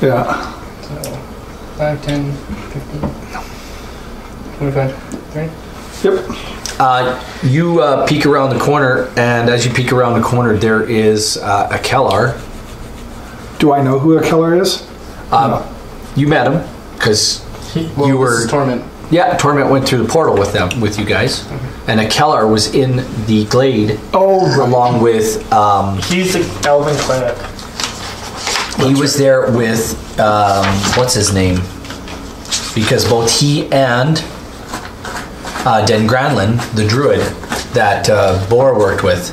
Yeah. So 5, 10, 15, 25, 30. Yep. You peek around the corner, and as you peek around the corner, there is a Kellar. Do I know who a Keller is? No. You met him because you were Torment. Yeah, Torment went through the portal with you guys, and a Kellar was in the glade. Oh, right. Along with He's the elven cleric. he was there with what's his name? Because both he and Den Granlin, the druid that Bor worked with.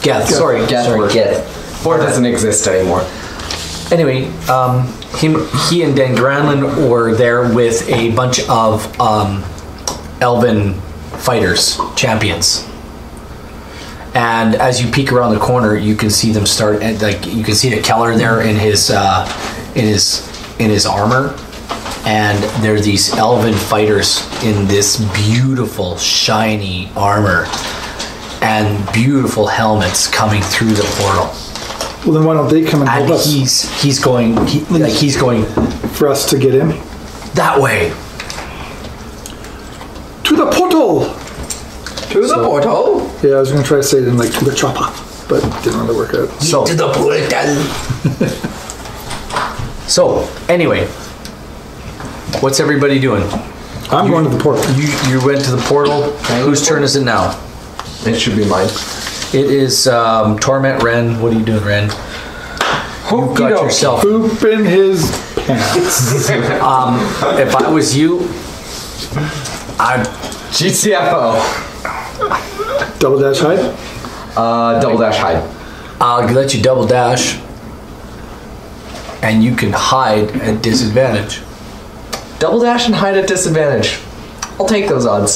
Geth. Sorry, Geth. Bor doesn't exist anymore. Anyway, he and Dan Granlin were there with a bunch of elven fighters, champions. And as you peek around the corner, you can see them start. Like you can see the Keller there in his armor, and there are these elven fighters in this beautiful, shiny armor and beautiful helmets coming through the portal. Well, then why don't they come and help us? He's going for us to get in that way. To the portal. To the portal? Yeah, I was going to try to say it in like to the chopper, but it didn't really work out. So to the portal. So anyway, what's everybody doing? I'm going to the portal. You went to the portal. Whose turn is it now? It should be mine. It is Torment. Ren, what are you doing, Ren? You've got yourself poop in his pants. If I was you, I'd GTFO. Double dash hide? Double dash hide. I'll let you double dash, and you can hide at disadvantage. Double dash and hide at disadvantage. I'll take those odds.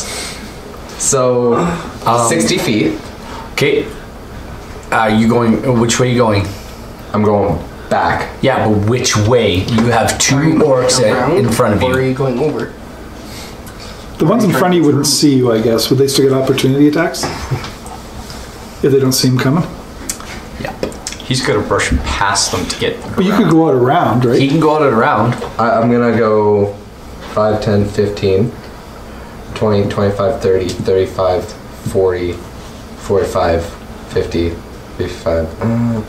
So, 60 feet. Okay. You going? Which way are you going? I'm going back. Yeah, but which way? You have two orcs in front of you. Or are you going over? The ones in front of you wouldn't see you, I guess. Would they still get opportunity attacks? If they don't see him coming? Yeah. He's going to brush past them to get But you could go out around, right? He can go out around. I'm going to go 5, 10, 15, 20, 25, 30, 35, 40, 45, 50, 55.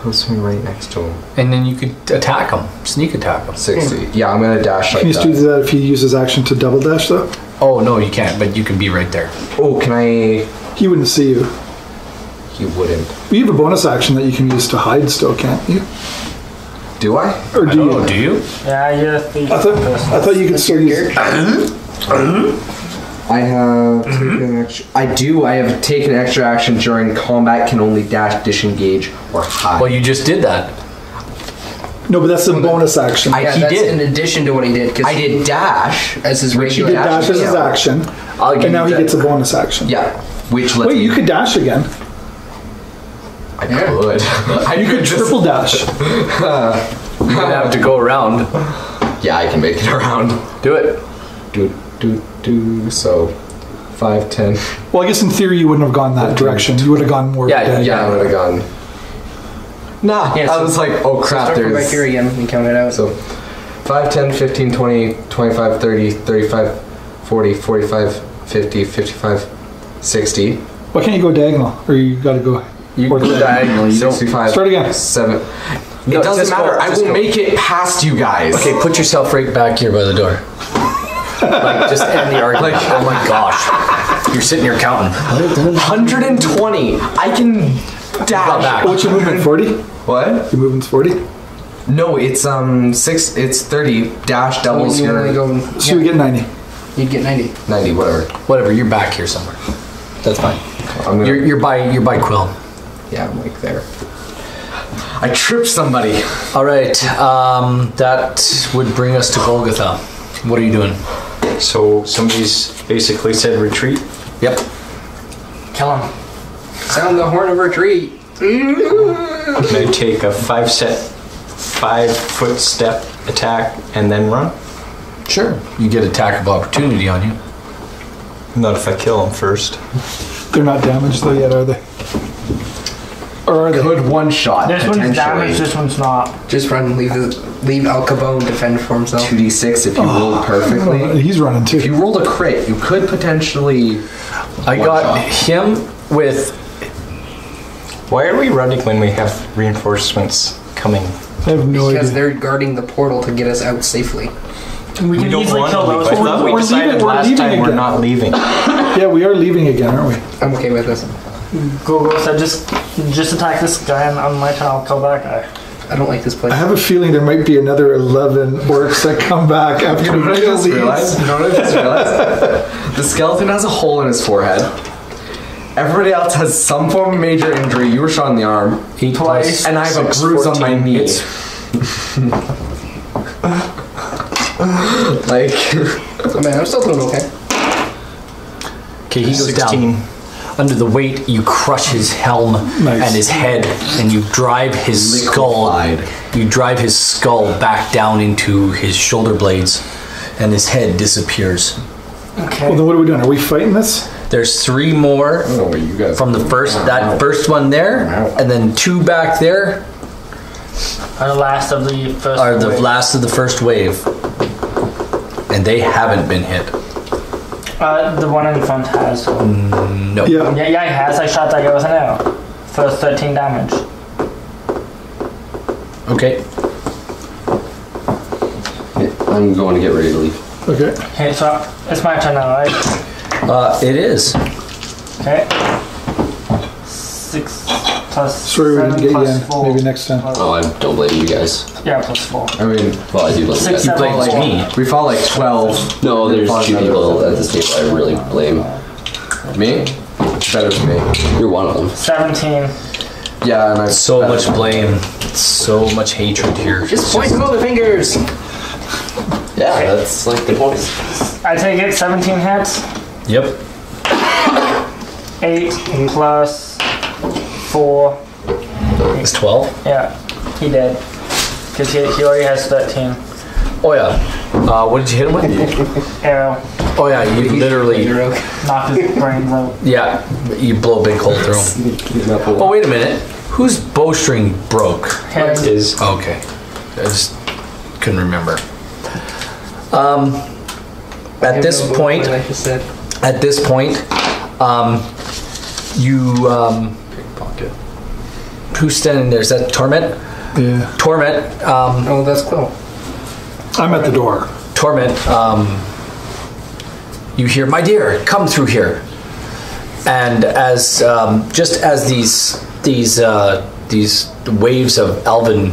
Post him right next to him. And then you could attack him. Sneak attack him. 60. Yeah, I'm going to dash like Can you that. still do that if he uses action to double dash, though? Oh, no, you can't, but you can be right there. Oh, can I... He wouldn't see you. He wouldn't. But you have a bonus action that you can use to hide still, can't you? Do I? Or do you? Oh, do you? Yeah, you're I thought you could still use... I have taken extra. I do. I have taken extra action during combat. Can only dash, disengage, or hide. Well, you just did that. No, but that's a bonus action. He that's did. in addition to what he did. Cause I did dash as his He regular did dash as his action, and now he gets a bonus action. Yeah, which lets Wait, me. you could dash again. I could. You could triple dash. You're going to have to go around. Yeah, I can make it around. Do it. Do. So, 5, 10. Well, I guess in theory you wouldn't have gone that direction. You would have gone more. Yeah, dead. Yeah, I would have gone. Nah, Yeah, I was like, oh crap, Start from back here there's. again and count it out. So, 5, 10, 15, 20, 25, 30, 35, 40, 45, 50, 55, 60. Why can't you go diagonal? Or you got to go. You can go diagonal. You don't. 65. Start again. 7. No, It doesn't just matter. go, I just will go. make it past you guys. Okay, put yourself right back here by the door. Like, just end the argument. Like- Oh my gosh. You're sitting here counting. 120. I can dash. back. What's your movement? 40? What? Your movement's 40? No, it's 6. It's 30. Dash doubles you only your go, So you get 90. you'd get 90. 90. Whatever. Whatever, you're back here somewhere. That's fine. I'm gonna. You're by Quill. Yeah, I'm like there. I tripped somebody. All right, that would bring us to Golgotha. What are you doing? So somebody's basically said retreat. Yep. Kill him. Sound the horn of retreat. Can I take a 5-foot step attack and then run? Sure. You get attack of opportunity on you. Not if I kill him first. They're not damaged though yet, are they? Or are they? Good one shot. This one's potentially. damaged, this one's not. Just run. Leave Al Capone defend for himself. 2d6 if you roll perfectly. He's running too. If you rolled a crit, you could potentially. I got him with. Why are we running when we have reinforcements coming? I have no Because idea. they're guarding the portal to get us out safely. We can easily kill those. I thought we We're decided leaving- we're last leaving time we're again. not leaving. Yeah, we are leaving again, aren't we? I'm okay with this. Google said just attack this guy and on my turn I'll kill that guy. I don't like this place. I have a feeling there might be another 11 orcs that come back after You know what I just leaves. realized? You know what I just realized? The skeleton has a hole in his forehead. Everybody else has some form of major injury. You were shot in the arm. 8 plus And I have a 6, bruise on my 14 knee. hits. Like, Oh, man, I'm still doing okay. Okay, he goes 16. down. Under the weight, you crush his helm Nice. and his head, and you drive his Liquefied. skull. You drive his skull back down into his shoulder blades, and his head disappears. Okay. Well, then what are we doing? Are we fighting this? There's 3 more I don't know what you guys. from the first one there, and then 2 back there Are the last of the first are the wave. last of the first wave, and they haven't been hit. The one in front has. No. Yeah. Yeah, he has. I shot that guy with an arrow. For 13 damage. Okay. I'm going to get ready to leave. Okay. Okay, so it's my turn now, right? It is. Okay. 6 plus Sorry we 7 didn't get you plus in. 4. Maybe next time. Oh, I don't blame you guys. Yeah, plus 4. I mean, well, I do blame 6, you guys. 7, blamed 4. me. We fought like 12. No, there's Fought 2 another people 11. at this table I really blame. Me? Better for me. You're one of them. 17. Yeah, and I. So much blame, so much hatred here. Just point to the fingers. Yeah, that's like the point. I take it 17 hits. Yep. 8 plus 4. It's 12. Yeah, he did. Because he already has 13. Oh yeah. What did you hit him with? Arrow. Oh yeah, you literally. Knocked his brains out. Yeah, you blow a big hole through him. Oh wait a minute. Whose bowstring broke? Him. Is Okay. I just couldn't remember. At this point, Like I said. at this point, you pocket. who's standing there? Is that Torment? Yeah. Torment. Oh, that's cool. I'm at the door. Torment. You hear, my dear, come through here. And as just as these waves of elven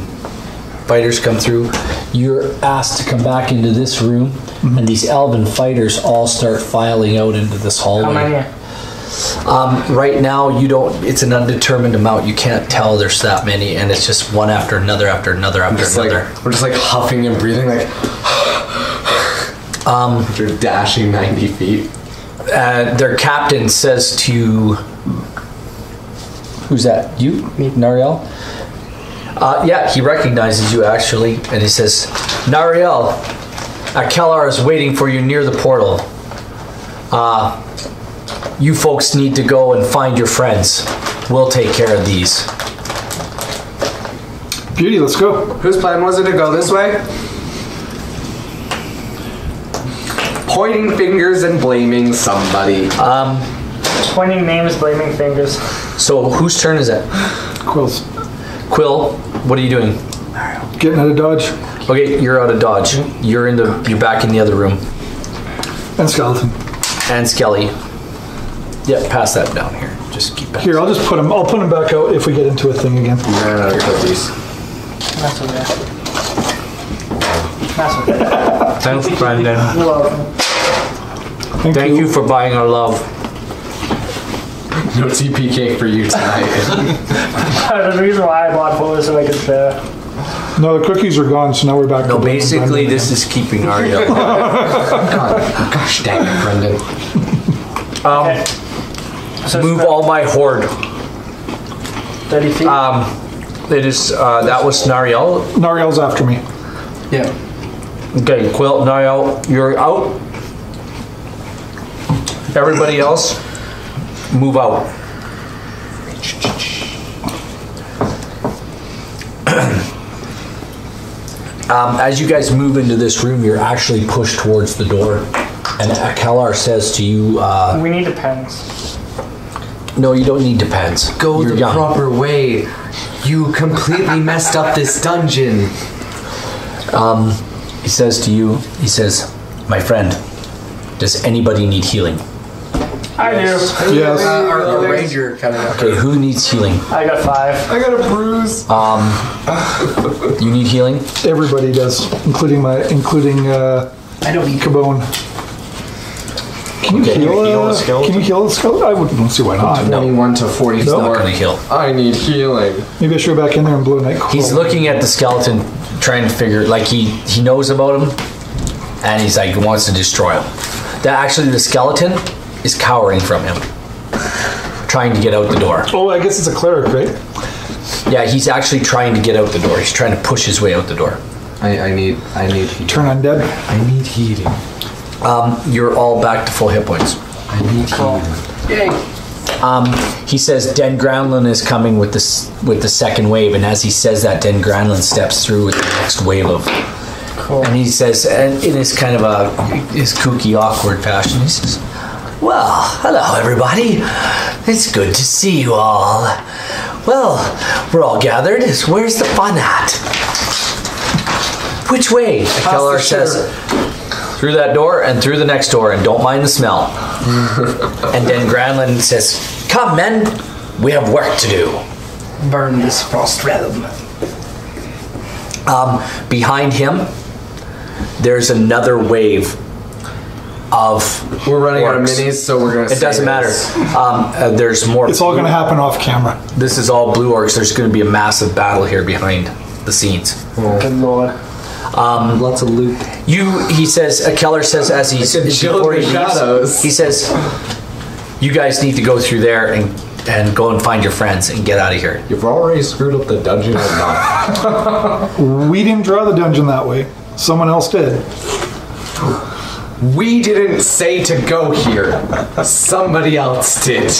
fighters come through, you're asked to come back into this room, and these elven fighters all start filing out into this hallway. How many? Right now, you don't. It's an undetermined amount. You can't tell there's that many, and it's just one after another, after another, after Just another. like, we're just like huffing and breathing, like. You're dashing 90 feet. Their captain says to who's that? You, Nariel? Yeah, he recognizes you actually, and he says, Nariel, Akelar is waiting for you near the portal. You folks need to go and find your friends. We'll take care of these. Beauty, let's go. Whose plan was it to go this way? Pointing fingers and blaming somebody. Pointing names, blaming fingers. So whose turn is it? Quills. Quill, what are you doing? Getting out of dodge. Okay, you're out of dodge. You're back in the other room. And skeleton. And Skelly. Yeah, pass that down here. Just keep it. Here, I'll just put him. I'll put him back out if we get into a thing again. Ran out of cookies. That's okay. That's okay. Thanks, Brandon. You're welcome. Thank you for buying our love. No TP cake for you tonight. The reason why I bought 4 was so I could share. No, the cookies are gone, so now we're back No, to basically, this is keeping Ariel. Gosh dang it, Brendan. Okay. So Move all my horde. 30 feet. It is, that was Nariel. Nariel's after me. Yeah. Okay, Quill, Nariel, you're out. Everybody else, move out. As you guys move into this room, you're actually pushed towards the door. And Kalar says to you, We need depends. no, you don't need depends. Go You're the young. proper way. You completely messed up this dungeon. He says to you, my friend, does anybody need healing? I do. Yes. Our ranger coming up. Okay, who needs healing? I got 5. I got a bruise. You need healing? Everybody does, including I don't need. Cabone. Can you Okay, heal a skeleton? Can you heal a skeleton? I wouldn't see why not. 21 to 44. He's not going to heal. I need healing. Maybe I should go back in there and blow a night cool. He's looking at the skeleton, trying to figure, like he knows about him, and he's like, wants to destroy him. That actually, the skeleton is cowering from him, trying to get out the door. Oh, I guess it's a cleric, right? Yeah, he's actually trying to get out the door. He's trying to push his way out the door. I need healing. Turn undead. I need healing. You're all back to full hit points. I need healing. Yay. He says Den Granlund is coming with the second wave, and as he says that, Den Granlund steps through with the next wave of. Cool. And he says, and in his kind of his kooky, awkward fashion, he says, "Well, hello everybody. It's good to see you all. Well, we're all gathered. Where's the fun at? Which way?" Keller says, "Through that door and through the next door, and don't mind the smell." And then Granlund says, "Come, men, we have work to do." Burn this frost realm. Behind him, there's another wave of. We're running out of orcs. minis, so we're gonna. It doesn't matter. There's more. It's all going to happen off camera. This is all blue orcs. There's going to be a massive battle here behind the scenes. Good lord. Lots of loot. He says, Keller says, as he's chill before he in the leaves, shadows. he says, "You guys need to go through there and go and find your friends and get out of here." You've already screwed up the dungeon or not. We didn't draw the dungeon that way. Someone else did. We didn't say to go here. Somebody else did.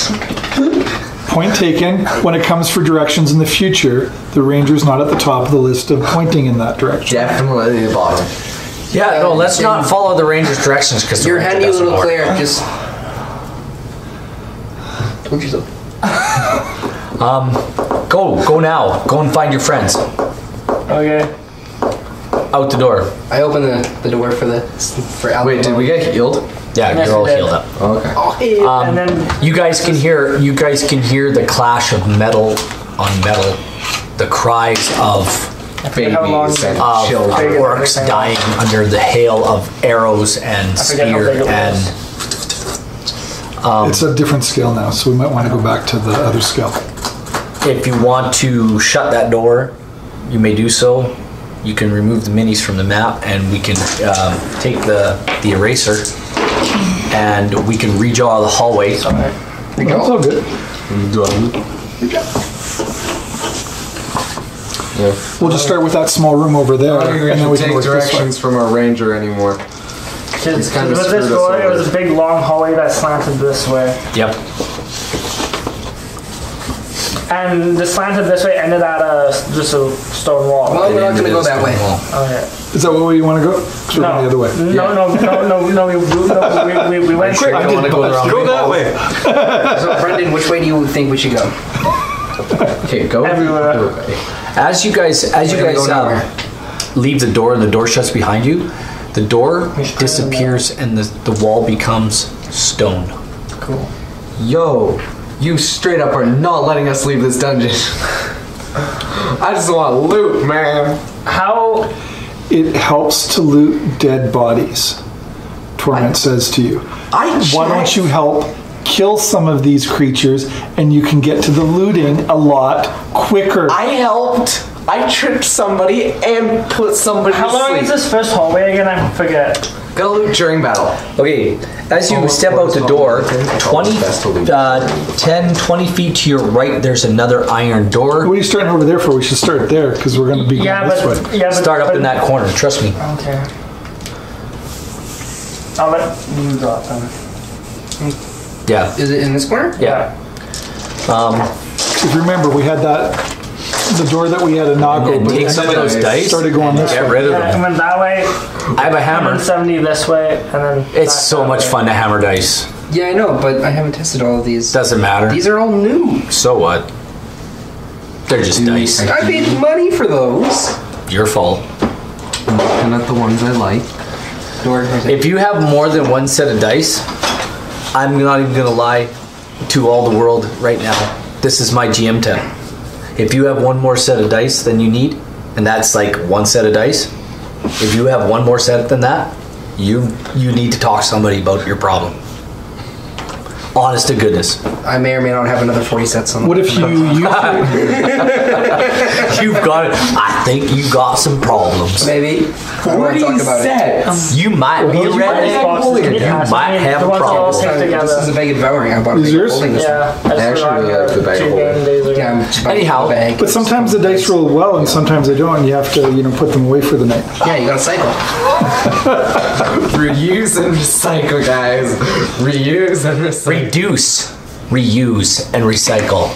Point taken. When it comes for directions in the future, the ranger's not at the top of the list of pointing in that direction. Definitely the bottom. Yeah, no, let's not follow the ranger's directions because Your handy little cleric just. Told you so. Go now. Go and find your friends. Okay. Out the door. I open the door for Alcohol. Wait, did we get healed? Yeah, Yes, you're all we did. healed up. Oh, okay. And then You guys can hear the clash of metal on metal, the cries of Babies how long- and of children. Big and orcs everything dying under the hail of arrows and forget how spear big it and It's a different scale now, so we might want to go back to the other scale. if you want to shut that door, you may do so. You can remove the minis from the map, and we can take the eraser, and we can redraw the hallway. That's all good. Yeah. We'll just start with that small room over there, I don't think we and then should we can take work this way. directions from our ranger anymore. Because kinda with this screwed us door, it over. was a big long hallway that slanted this way. Yep. And the slanted this way ended at just a stone wall. Well, we're not gonna go that way. Okay. Is that where you want to go? 'Cause we're going the other way. No, we went Sure, you don't want to go the wrong way. that way. So, Brendan, which way do you think we should go? Okay, go Everywhere. the way. As you guys gonna go nowhere. leave the door and the door shuts behind you, the door disappears and the wall becomes stone. Cool. Yo, you straight up are not letting us leave this dungeon. I just want loot, man. How? It helps to loot dead bodies, Torment says to you. Why don't you help kill some of these creatures and you can get to the looting a lot quicker? I helped. I tricked somebody and put somebody How to long sleep. is this first hallway again? I forget. Go loot during battle. Okay, as you step out the door, 20 feet to your right, there's another iron door. What are you starting over there for? We should start there because we're going to be going Yeah, this way. but Start up in that corner, trust me. Okay. I'll let you drop them. Yeah, Is it in this corner? yeah. If you remember, we had that the door that we had a knock And open. take some of those dice. Started going this Get way. rid of I them. went that way. I have a hammer. 170 this way, and then. It's back so that much way. fun to hammer dice. Yeah, I know, but I haven't tested all of these. Doesn't matter. These are all new. So what? They're just dice. I paid money for those. Your fault. And not the ones I like. Door. If you have more than one set of dice, I'm not even gonna lie to all the world right now. This is my GM tip. If you have one more set of dice than you need, and that's like one set of dice, if you have one more set than that, you need to talk to somebody about your problem. Honest to goodness. I may or may not have another 40 sets on. What if you You've got it. I think you got some problems. Maybe. I want to talk about it. You might be Those ready. boxes, can You pass might me? have The a ones that all problem. stick together. This is a bag of devouring. I bought a Is bag yours? of holding this. Yeah, I actually really like the bag of 2 holding. game days ago. Yeah, I'm just about to Anyhow, get the bag. But sometimes the dice roll well, and sometimes they don't. And you have to, put them away for the night. Yeah, you got to cycle. Reuse and recycle, guys. Reuse and recycle. Reduce, reuse, and recycle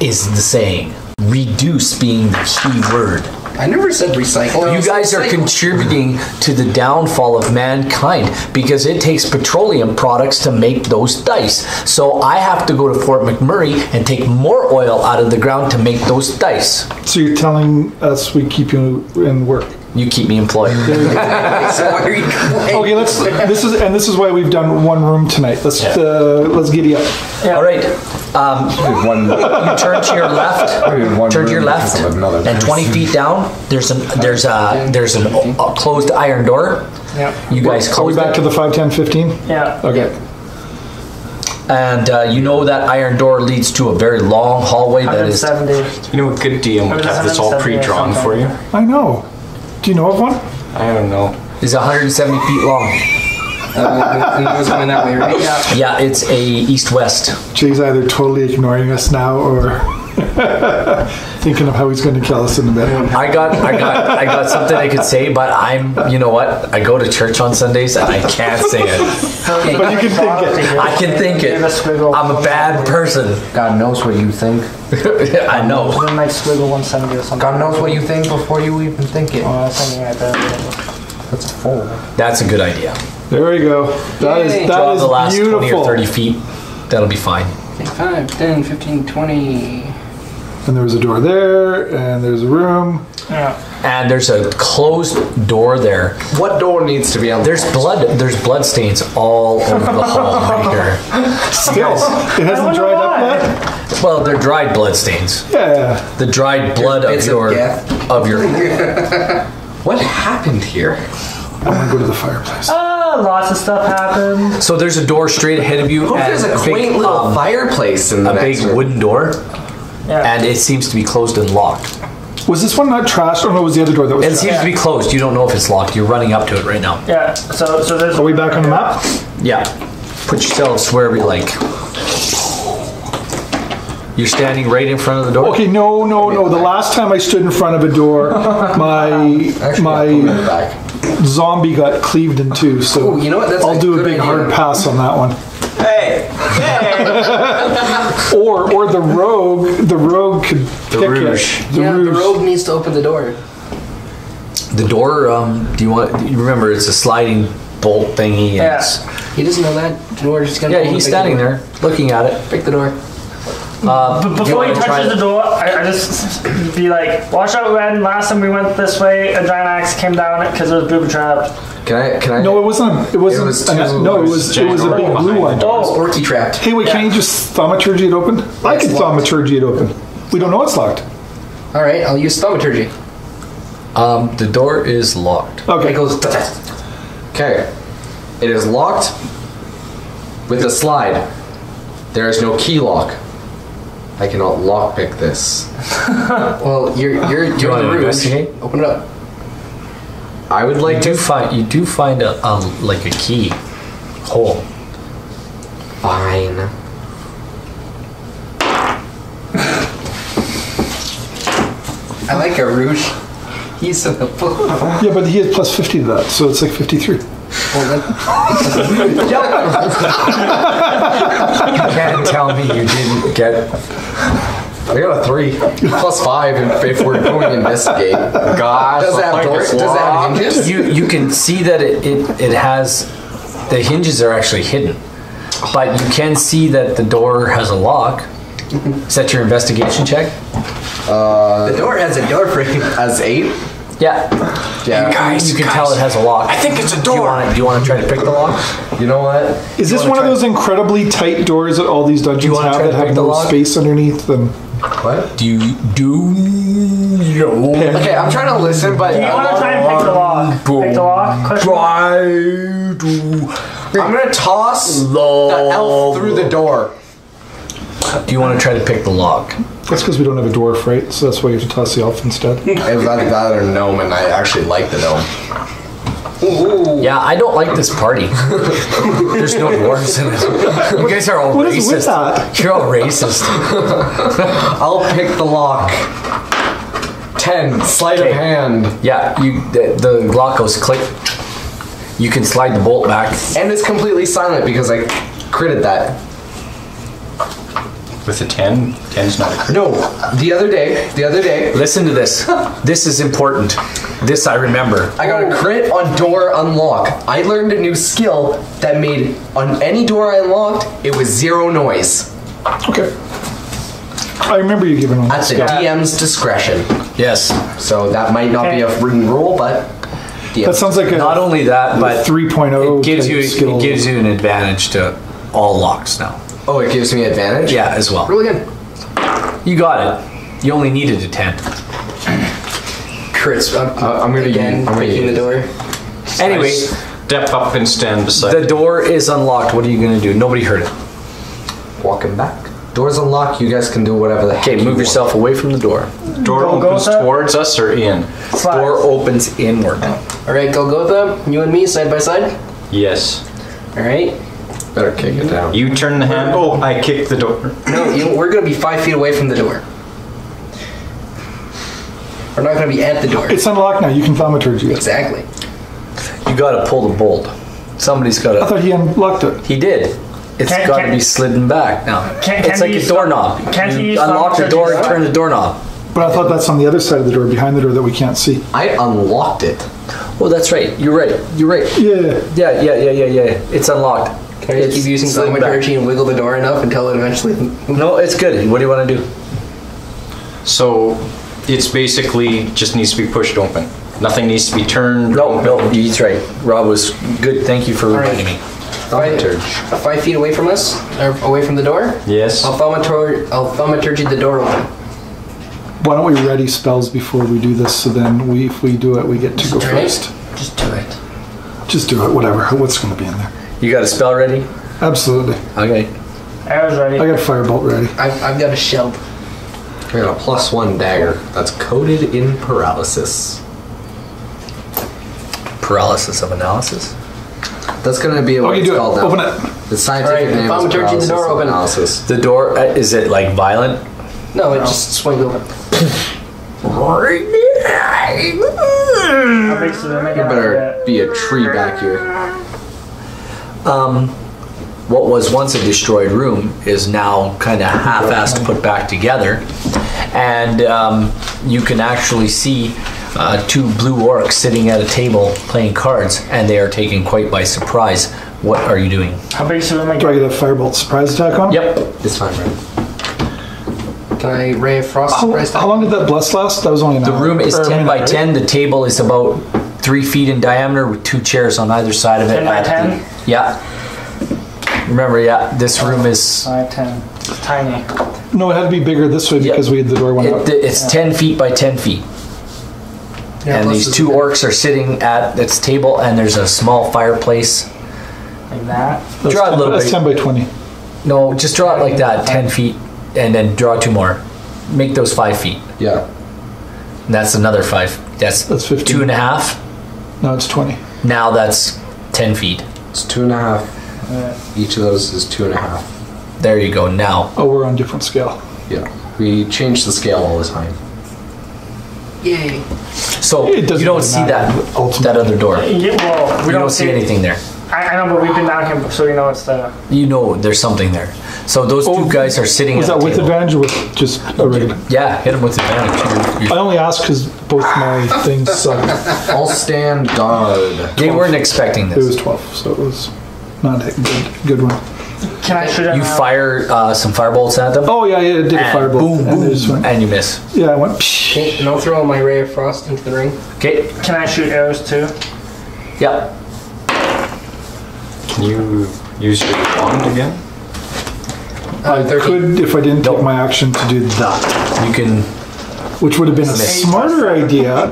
is the saying. Reduce being the key word. I never said recycle. You guys are contributing to the downfall of mankind because it takes petroleum products to make those dice. So I have to go to Fort McMurray and take more oil out of the ground to make those dice. So you're telling us we keep you in work. You keep me employed. So why are you complaining? Okay, this is why we've done one room tonight. Let's giddy up. All right. You turn to your left. Turn to your left, and 20 feet down, there's a closed iron door. Yeah. You guys Are we close back to the 5, 10, 15? Yeah. Okay. and you know that iron door leads to a very long hallway that is. 170. You know, a good DM would have this all 170 or pre-drawn for you. I know. Do you know of one? I don't know. Is 170 feet long. It was going that way, right? Yeah. Yeah, it's a east-west. Jay's either totally ignoring us now or thinking of how he's going to kill us in the bed. I got something I could say, but you know what? I go to church on Sundays and I can't say it. But you can think it. I can think it. I'm a bad person. God knows what you think. I know. Then like squiggle 170 or something. God knows what you think before you even think it. Oh, that's something right there. That's a fool. That's a good idea. There we go. That Yay. Draw is the last beautiful. 20 or 30 feet. That'll be fine. 5, 10, 15, 20. And there was a door there, and there's a room. Yeah. And there's a closed door there. What door needs to be on? There's blood stains all over the hall right here. Still, it hasn't dried up yet. Well, they're dried blood stains. Yeah. The dried blood of bits of your death. What happened here? I want to go to the fireplace. Lots of stuff happened. So there's a door straight ahead of you. Hope there's a and quaint big, little fireplace in the a next big room. wooden door, Yeah. and it seems to be closed and locked. Was this one not trashed? Or no, it was the other door that was It trashed? seems to be closed. You don't know if it's locked. You're running up to it right now. Yeah. So there's. Are we back on the map? Yeah. Put yourselves wherever you like. You're standing right in front of the door. Okay, no. The last time I stood in front of a door, my Back. zombie got cleaved in two. So Ooh, you know what? That's I'll a do a good big idea. hard pass on that one. Hey! Or the rogue could pick Rouge. it. Yeah, the Rouge. rogue needs to open the door. The door. You remember it's a sliding bolt thingy. And Yeah. He doesn't know that. We're just gonna Yeah, open he's the standing door. there looking at it. Pick the door. Before he wanna try touches it? the door, I just be like, watch out, Red. Last time we went this way, a giant axe came down it because it was booby trapped. Can I? No, it wasn't. It wasn't. was an- two- no, it was a big blue one. Oh, Orky trapped. Hey, wait, can't you just thaumaturgy it open? I can It's locked. thaumaturgy it open. We don't know it's locked. All right, I'll use thaumaturgy. The door is locked. Okay. It goes. Okay. It is locked with a slide. There is no key lock. I cannot lockpick this. Well, you're wanna the Rouge. investigate? Open it up. I would like to You do find a like a key hole. Fine. I like a Rouge. He's a Yeah, but he has plus 50 to that, so it's like 53. You can't tell me you didn't get I got a 3 plus 5 if we're going to investigate. Gosh. Does it have doors? Does it have hinges? You can see that it has, the hinges are actually hidden, but you can see that the door has a lock. Is that your investigation check? The door has a door frame. As 8? Yeah. Yeah. You can tell it has a lock. I think it's a door. Do you want to try to pick the lock? You know what? Is this one of those incredibly tight doors that all these dungeons wanna have try that to have pick the no lock? space underneath them? What? Do you know? Okay, I'm trying to listen, but Do you want to try and pick the lock? Pick the lock? Question mark? I'm gonna toss the elf through the door. Do you want to try to pick the lock? That's because we don't have a dwarf, right? So that's why you have to toss the elf instead. It was either that or gnome, and I actually like the gnome. Yeah, I don't like this party. There's no dwarves in it. You guys are all What racist. is with that? You're all racist. I'll pick the lock. 10, sleight of hand. Yeah, the lock goes click. You can slide the bolt back. And it's completely silent because I critted that. With a 10? 10's not a crit. No, the other day, Listen to this. This is important. This I remember. I got a crit on door unlock. I learned a new skill that made, on any door I unlocked, it was 0 noise. Okay. I remember you giving one. At the DM's discretion. Yes. So that might not be a written rule, but... That sounds like a Not only that, but 3.0 it gives type you skill. it gives you an advantage to all locks now. Oh, it gives me advantage? Yeah, as well. Really good. You got it. You only needed a 10. Crits. I'm gonna again use- I'm gonna breaking the use- door. Anyway, Step up and stand beside the it. door is unlocked. What are you going to do? Nobody heard it. Walking back. Doors unlocked, you guys can do whatever the heck Okay, you move want. yourself away from the door. Door Go opens with that. towards us or in? Slides. Door opens inward. All right, go with them. You and me side by side. Yes. All right. Better kick it down. You turn the handle, I kick the door. No, we're gonna be 5 feet away from the door. We're not gonna be at the door. It's unlocked now. You can thaumaturgy it. Exactly. You got to pull the bolt. Somebody's got I to. thought he unlocked it. He did. It's Can- got to can- be slidden back now. Can It's like he a use doorknob. Can't he You use unlock the thaumaturgy door as and well? turn the doorknob. But I thought that's on the other side of the door, behind the door that we can't see. I unlocked it. Oh, that's right. You're right. You're right. Yeah. Yeah. It's unlocked. Can I just It's keep using slidden back. thaumaturgy and wiggle the door enough until it eventually? No, it's good. What do you want to do? So it's basically just needs to be pushed open. Nothing needs to be turned. No, he's right. Rob was good. Thank you for reminding me. 5 feet away from us, or away from the door. Yes. I'll thaumaturgy the door open. Why don't we ready spells before we do this, so then if we do it, we get to go do it. first. Just do it. Just do it, whatever. What's going to be in there? You got a spell ready? Absolutely. Okay. I was ready. I got Firebolt ready. I've got a shell. I got a +1 dagger that's coated in paralysis. Paralysis of analysis. That's gonna be Oh, what you it's do it. called now. Open it. The scientific Alright, name is thaumaturgy, the paralysis door of open. analysis. The door, is it like violent? No, it just swings open. How big's the room You again? better be a tree back here. What was once a destroyed room is now kind of half-assed put back together, and you can actually see 2 blue orcs sitting at a table playing cards, and they are taken quite by surprise. What are you doing? How big's the room Do I again? get a Firebolt surprise attack on him? Yep. It's fine, right? Can I ray of frost? surprise How long did that bless last? That was only an The hour. room is Or a 10 minute, by right? 10. The table is about 3 feet in diameter with 2 chairs on either side of it. 10 by at the- 10? Yeah. Remember, this room is... 5, 10. It's tiny. No, it had to be bigger this way because we had the door went out. It's 10 feet by 10 feet. Yeah, And plus these it's 2 a- orcs are sitting at its table, and there's a small fireplace. Like that. That's Draw a 10 little That's bit. 10 by 20. No, just draw it like that, 10 feet, and then draw 2 more. Make those 5 feet. Yeah. And that's another 5. That's 15. 2.5. No, it's 20. Now that's 10 feet. It's 2.5. Each of those is 2.5. There you go. Now, Oh, we're on different scale. Yeah. We change the scale all the time. Yay. so It doesn't you don't really see matter, that ultimately. other door. Yeah, well, we You don't see anything there. I know, but we've been down here, so we know it's there. You know there's something there. So those two guys are sitting Was at that the with table. advantage or with just a regular? Yeah, hit him with advantage. I only asked because both my things suck. I'll stand guard. They weren't expecting It was this. 12, so it was not a good one. Can I shoot him You now? fire some firebolts at them. Oh, yeah, it did a and fireball. boom, And it just boom, went, and you miss. yeah, I went, psh. Okay, and I'll throw my ray of frost into the ring. Okay. Can I shoot arrows too? Yeah. Can you use your wand again? I could if I didn't take my action to do that, You can. which would have been a smarter idea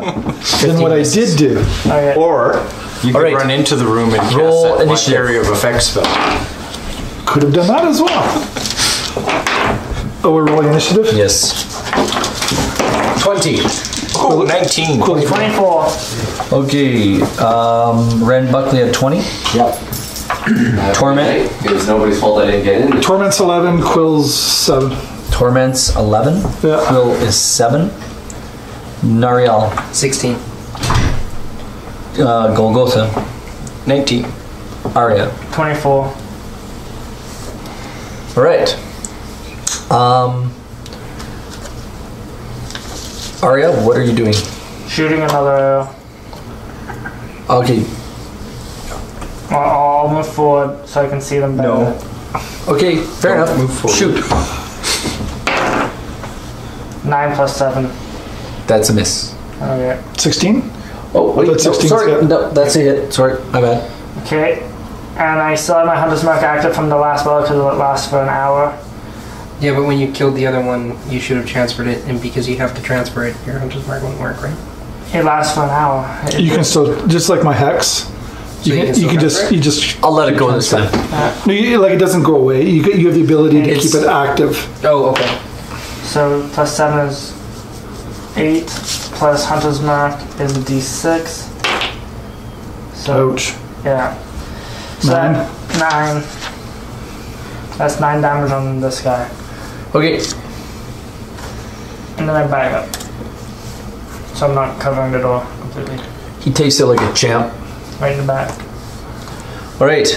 than what I did do. Okay. Or you could Alright. run into the room and cast Roll that black initiative. area of effect spell. Could have done that as well. Oh, we're rolling initiative? Yes. 20. Oh, 19. Cool. 24. Okay. Ren Buckley at 20. Yep. Torment. It was nobody's fault I didn't get in. Torment's 11, Quill's 7. Torment's 11. Yeah. Quill is 7. Nariel. 16. Golgotha. 19. Arya. 24. All right. Arya, what are you doing? Shooting another arrow. Okay. I'll move forward so I can see them better. No. Okay. Fair enough. move forward. Shoot. 9 plus 7. That's a miss. Okay. 16? Oh wait. That's No, 16 's sorry. hit. No, that's a hit. Sorry. My bad. Okay. And I still have my Hunter's Mark active from the last battle because it lasts for an hour. Yeah, but when you killed the other one, you should have transferred it, and because you have to transfer it, your hunter's mark won't work, right? It lasts for an hour. You can still, just like my hex, So you can still transfer it? I'll let it go this time. No, like it doesn't go away. You have the ability to It's- keep it active. Oh, okay. So plus 7 is 8, plus Hunter's Mark is a d6. So, Ouch. yeah. So 9. 9. That's 9 damage on this guy. Okay. And then I back up. So I'm not covering the door completely. He takes it like a champ. Right in the back. All right.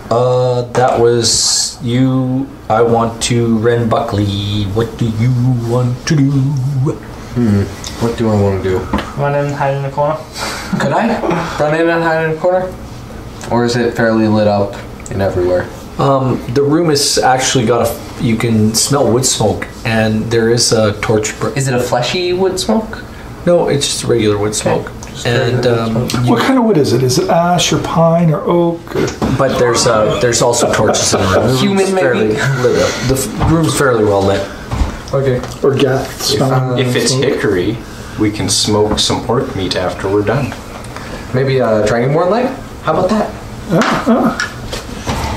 That was you. I want to Ren Buckley. What do you want to do? What do I want to do? Run in, hide in the corner. Could I run in and hide in a corner? Or is it fairly lit up and everywhere? The room is actually got a. You can smell wood smoke, and there is a torch. Is it a fleshy wood smoke? No, it's just regular wood smoke. And What kind of wood is it? Is it ash or pine or oak? Or? but there's also torches in the room. The room's Human, maybe? fairly lit up. The room's fairly well lit. Okay. Or gath smelling? If it's hickory, we can smoke some orc meat after we're done. Maybe a dragonborn leg? How about that?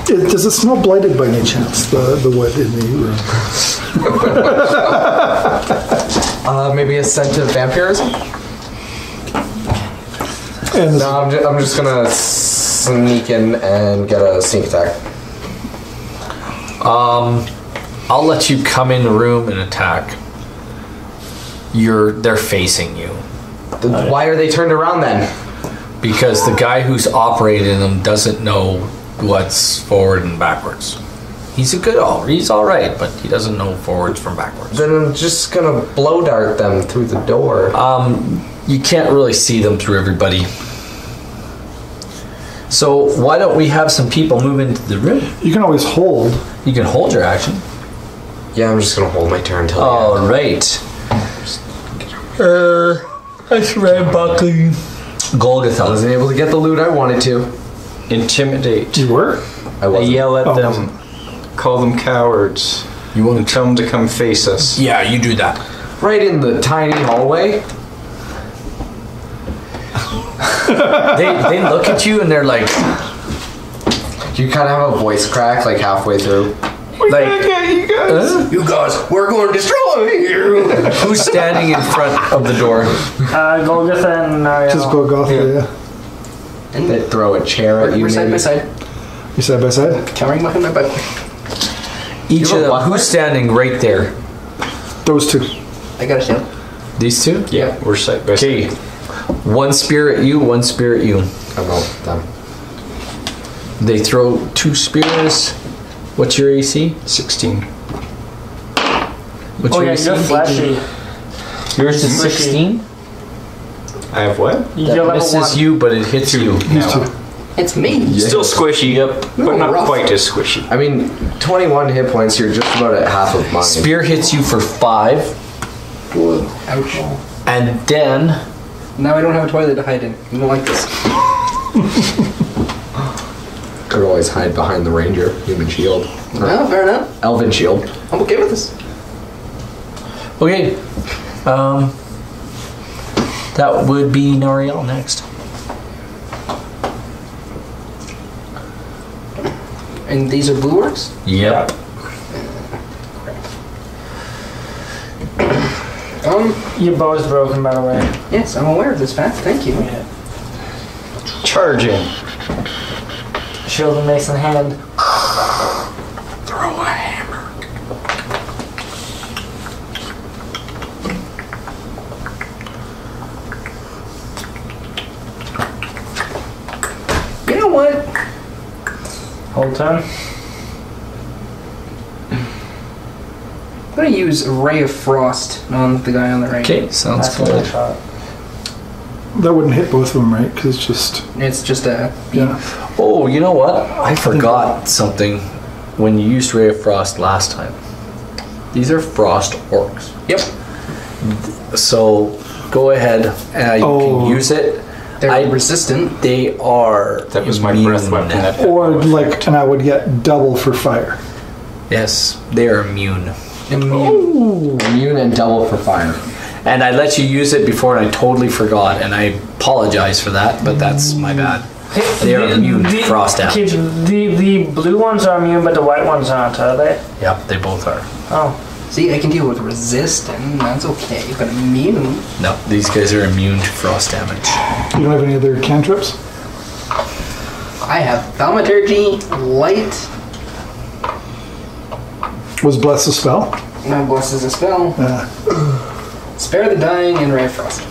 Does it smell blighted by any chance, the wood in the room? Maybe a scent of vampirism? And No, I'm just gonna sneak in and get a sneak attack. I'll let you come in the room and attack. They're facing you Why are they turned around then? because the guy who's operating them doesn't know what's forward and backwards. He's he's all right, but he doesn't know forwards from backwards. Then I'm just gonna blow dart them through the door. You can't really see them through everybody. So why don't we have some people move into the room? you can always hold. You can hold your action. Yeah, I'm just gonna hold my turn till the All end. right. That's Ren Buckley. Golgotha. I wasn't able to get the loot I wanted to. Intimidate. You were? I I wasn't. yell at Oh, them. wasn't. Call them cowards. You want And tell them to come face us. Yeah, you do that. Right in the tiny hallway. They look at you and they're like, You kind of have a voice crack like halfway through. like, you guys. You guys, we're going to destroy you! who's standing in front of the door? Golgotha and Nariel. Just go goth, yeah. They throw a chair at you. We're side by maybe. side, You side by side? cowering behind my back. Each You of them. have a Who's standing right there? Those two. I got a shield. These two? Yeah, we're side by Okay. side. One spear at you, one spear at you. I'm out them. They throw 2 spears. What's your AC? 16. What's Oh your yeah, AC? you're flashy. Yours is Squishy. 16? I have what? You're That level misses 1. you, but it hits you. Now. It's me. Still squishy, but not rough. quite as squishy. I mean, 21 hit points. You're just about at half of mine. Spear hits you for 5. Ouch. And then Now I don't have a toilet to hide in. You don't like this. Could always hide behind the ranger. Human shield. Well, fair enough. Elven shield. I'm okay with this. okay. That would be Nariel next. And these are blue orcs? Yep. Your bow is broken, by the way. Yes, I'm aware of this fact. Thank you. Yeah. Charging. Shield and mace in hand. Throw a hammer. You know what? Whole turn. I'm gonna use Ray of Frost on the guy on the right. Okay, sounds That's what I good. shot. That wouldn't hit both of them, right? Because it's just It's just a yeah. Oh, you know what? I forgot something when you used Ray of Frost last time. These are frost orcs. Yep. So go ahead. You can use it. They're resistant. They are. That was my immune. breath weapon. That Or like, and I would get double for fire. Yes, they are immune. Immune and double for fire. And I let you use it before and I totally forgot, and I apologize for that, but that's my bad. They are immune to frost damage. The blue ones are immune, but the white ones aren't, are they? Yep, they both are. Oh. See, I can deal with resistant. That's okay, but immune. No, these guys are immune to frost damage. You don't have any other cantrips? I have Thaumaturgy, Light. Was bless a spell? Now Bless is a spell. Spare the Dying and Ray of Frost.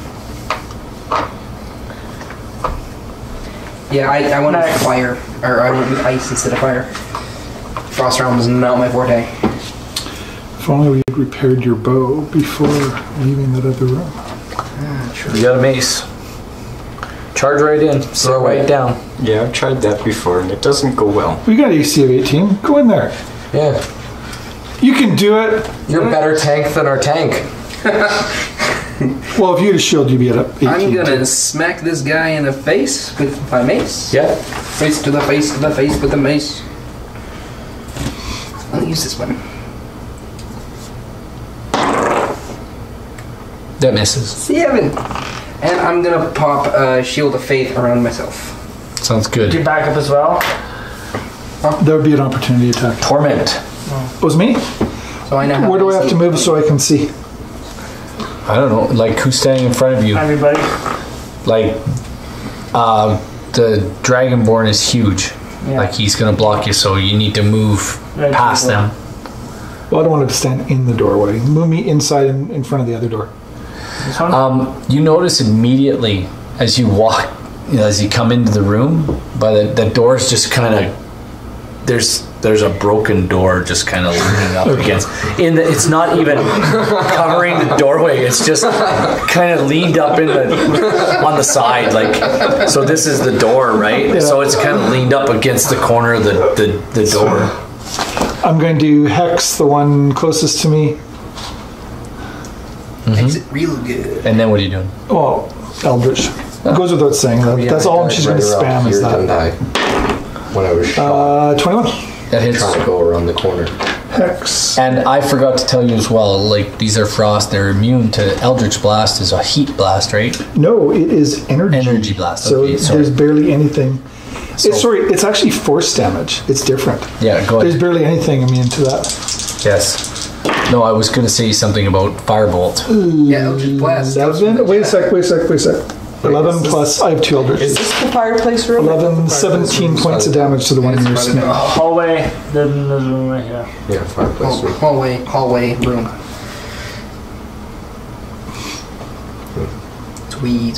Yeah, I went with fire. Or I went with ice instead of fire. Frost Realm is not my forte. If only we had repaired your bow before leaving that other room. You got a mace. Charge right in. Sit right down. Yeah, I've tried that before and it doesn't go well. We got AC of 18. Go in there. Yeah. You can do it. You're a better tank than our tank. Well, if you had a shield, you'd be at 18. I'm gonna smack this guy in the face with my mace. Yeah. Face to the face with the mace. I'll use this one. That misses. 7. And I'm gonna pop a Shield of Faith around myself. Sounds Do you good. back up as well? That would be an opportunity attack. Torment. It was me? So I know how Where do I have to move so I can see? I don't know, like who's standing in front of you? Everybody? Like, the Dragonborn is huge. Yeah. Like he's gonna block you, so you need to move Right, past people. them. Well, I don't want it to stand in the doorway. Move me inside and in front of the other door. This one? You notice immediately as you walk, as you come into the room, but the door's just kind of there's a broken door just kind of leaning up against. It's not even covering the doorway. It's just kind of leaned up on the side, like. So this is the door, right? Yeah. So it's kind of leaned up against the corner of the door. I'm going to hex the one closest to me. Makes it real good. And then what are you doing? Well, Eldritch. Goes without saying that. That's all she's going to spam is Didn't that. I? When I was shot, 21. That hits. trying to go around the corner. Hex. And I forgot to tell you as well, like these are frost, they're immune to Eldritch Blast is a heat blast, right? No, it is energy. Energy blast, So okay, sorry. there's barely anything. So- It's actually force damage. It's different. Yeah, go There's ahead. barely anything immune to that. Yes. No, I was going to say something about Firebolt. Yeah, Eldritch Blast. 11. Wait a sec. 11 plus. I have 2 Eldritch. Is this the fireplace room? 11, 17 points of damage to the one near Smith. Hallway. There's a room right here. Yeah, fireplace. Hallway room. Twee.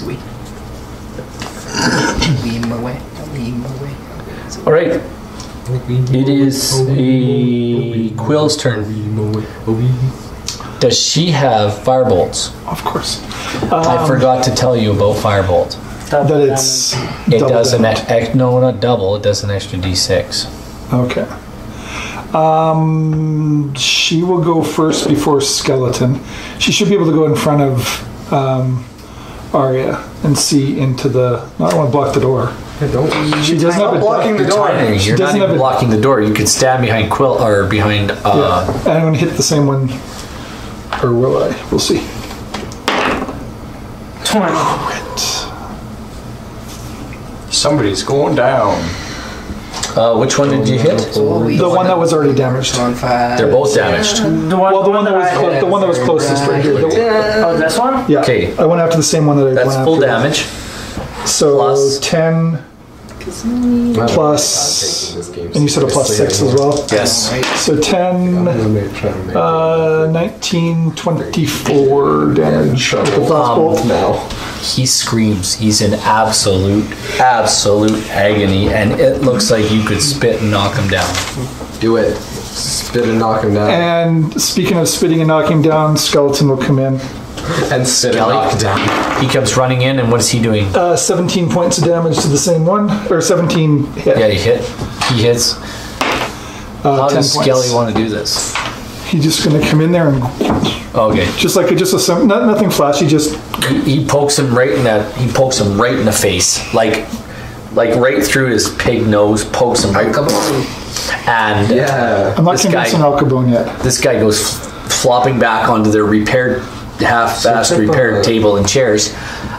Lead him away. Lead him away. All right. It is a Quill's turn. Does she have firebolts? Of course. I forgot to tell you about firebolt. That it's It double does damage. no, not double. It does an extra d6. Okay. She will go first before Skeleton. She should be able to go in front of Arya and see into the. No, I don't want to block the door. She doesn't have a blocking the door. You're not even blocking the door. You could stand behind Quill or behind. Yeah. And I'm going to hit the same one. Or will I? We'll see. 20. Somebody's going down. Which one did you hit? The one that was already damaged. On 5. They're both damaged. Well, the one that was closest right here. Oh, this one? Yeah. Okay. I went after the same one that I That's went after. full damage. So Plus. 10 plus, and you said a plus 6 as well? Yes. So 10, 19, 24 damage with the last bolt. Now. He screams. He's in absolute agony, and it looks like you could spit and knock him down. Do it. Spit and knock him down. And speaking of spitting and knocking down, Skeleton will come in. And spit and knock down. He comes running in, and what is he doing? 17 points of damage to the same one, or 17 hit. Yeah, he hits. How 10 does points. Skelly want to do this? He's just going to come in there and Okay. just a nothing flashy, just He pokes him right in that. He pokes him right in the face, like right through his pig nose. Pokes him right. And Yeah. I'm not This convinced guy- on Al Capone yet. this guy goes flopping back onto the half-assed repaired table and chairs,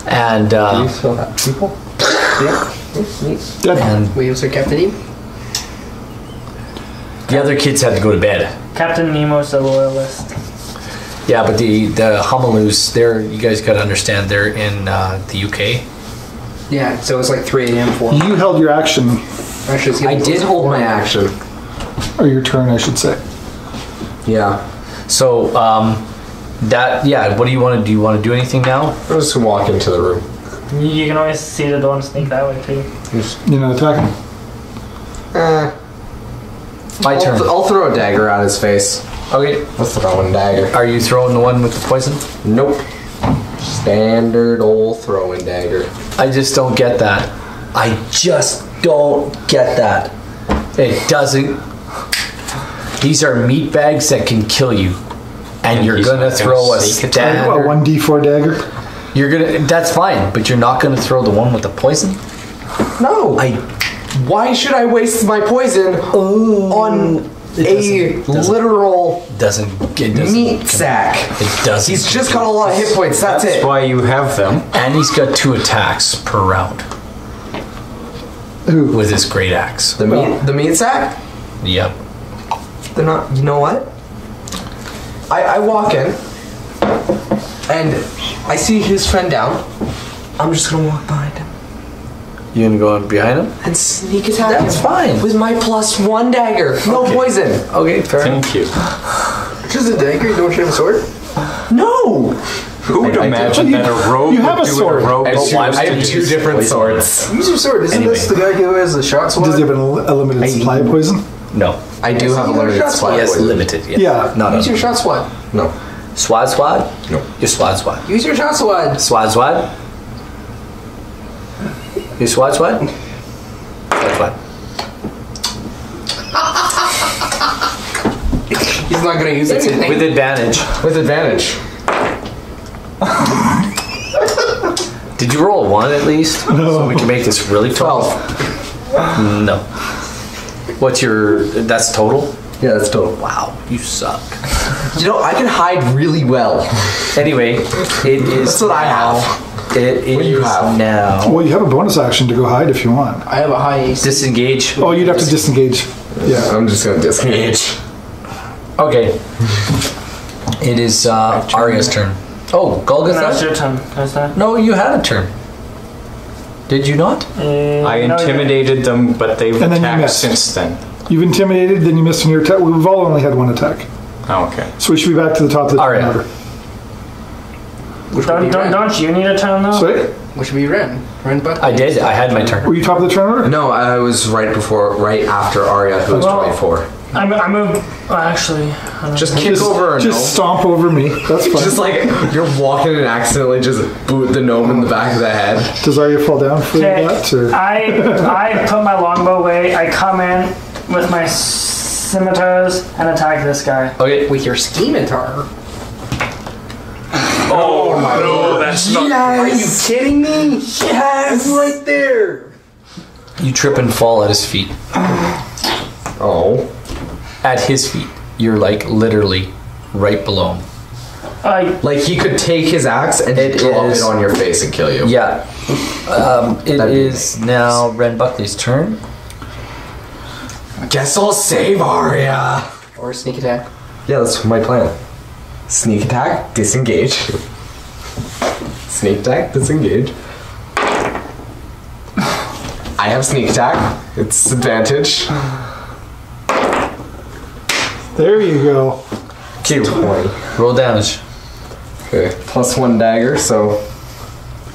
and You still have people? Dead. and We also kept it. the other kids had to go to bed. Captain Nemo's a loyalist. Yeah, but the Humaloos, you guys got to understand, they're in the UK. Yeah, so it's like 3 a.m. for You held your action, Actually, it's I getting did close. hold my action. or your turn, I should say. Yeah. So what do you want to do? Do you want to do anything now? I'm just gonna walk into the room. You can always see the door and sneak that way too. You're not attacking. My turn. I'll throw a dagger at his face. Okay. I'll throw a dagger. Are you throwing the one with the poison? Nope. Standard old throwing dagger. I just don't get that. I just don't get that. It doesn't. These are meat bags that can kill you, and you're he's gonna not throw gonna a sneak attack? A standard. 1d4 dagger. You're gonna. That's fine, but you're not gonna throw the one with the poison. No. Why should I waste my poison on a literal It doesn't meat sack? It doesn't. He's just got a lot of hit points. That's it. why you have them. And he's got 2 attacks per round Who? with his great axe. The meat sack? Yep. They're not. You know what? I walk in and I see his friend down. I'm just gonna walk behind him You gonna go behind him? and sneak attack him. That's fine. With my +1 dagger. No poison. Okay, fair enough. Thank you. Just a dagger? You don't have a sword? No. Who would imagine that a rogue You have would a do sword. what a rogue I is supposed to have do? 2 different swords. Use your sword. Isn't this the guy who has the shot sword? Does he have a limited supply of poison? No. I do have a limited supply. Yes, of poison. limited. Yeah. Yeah. Not Use your a shot sword. No. swad. No. Your swad. Use your shot sword. Swad. Your swad. Swad. He's not gonna use anything. With advantage. With advantage. Did you roll a 1 at least? No. So we can make this really tough. 12. No. What's your? That's total. Yeah, that's total. Wow, you suck. You know, I can hide really well. Anyway, it is. That's what I have. It is What do you have? now. Well, you have a bonus action to go hide if you want. I have a high AC. Disengage. Oh, you'd have to disengage. Yeah. I'm just gonna disengage. Okay. It is Arya's turn. Oh, No, it's Golgotha? your turn. Is that? No, you had a turn. Did you not? I intimidated them, but they've And then you attacked missed. since then. You've intimidated, then you missed on your attack. We've all only had 1 attack. Oh, okay. So we should be back to the top of the Arya. turn order. Don't you need a turn though? Sorry? Which would be Ren. Ren Buckley. I did. I had my turn. Were you top of the turn order? No, I was right after Arya, who was 24. I moved. Well, actually, Just kick over a gnome. Just stomp over me. That's fine. Just like you're walking and accidentally just boot the gnome in the back of the head. Does Arya fall down for that? Or? I put my longbow away. I come in with my scimitars and attack this guy. Okay. With your scimitar. Oh my No, that's not. Are you kidding me? Yes! Right there! You trip and fall at his feet. Oh. At his feet. You're like literally right below him. Like he could take his axe and drop it on your face and kill you. Yeah. It is now Ren Buckley's turn. Guess I'll save Arya. Or sneak attack. Yeah, that's my plan. Sneak attack, disengage. Sneak attack, disengage. I have sneak attack. It's advantage. There you go. 20. Roll damage. Okay, plus 1 dagger, so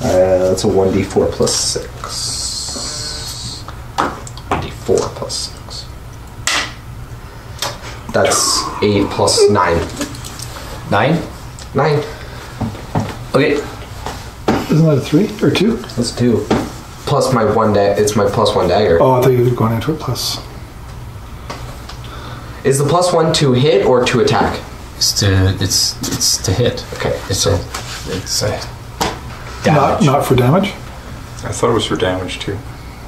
that's a 1d4 plus 6. 1d4 plus 6. That's 8 plus 9. 9? 9. Okay. Isn't that a 3 or 2? That's 2. Plus my 1 dagger. It's my plus 1 dagger. Oh, I thought you were going into it plus. Is the plus 1 to hit or to attack? It's to hit. Okay, It's so damage. Not for damage? I thought it was for damage too.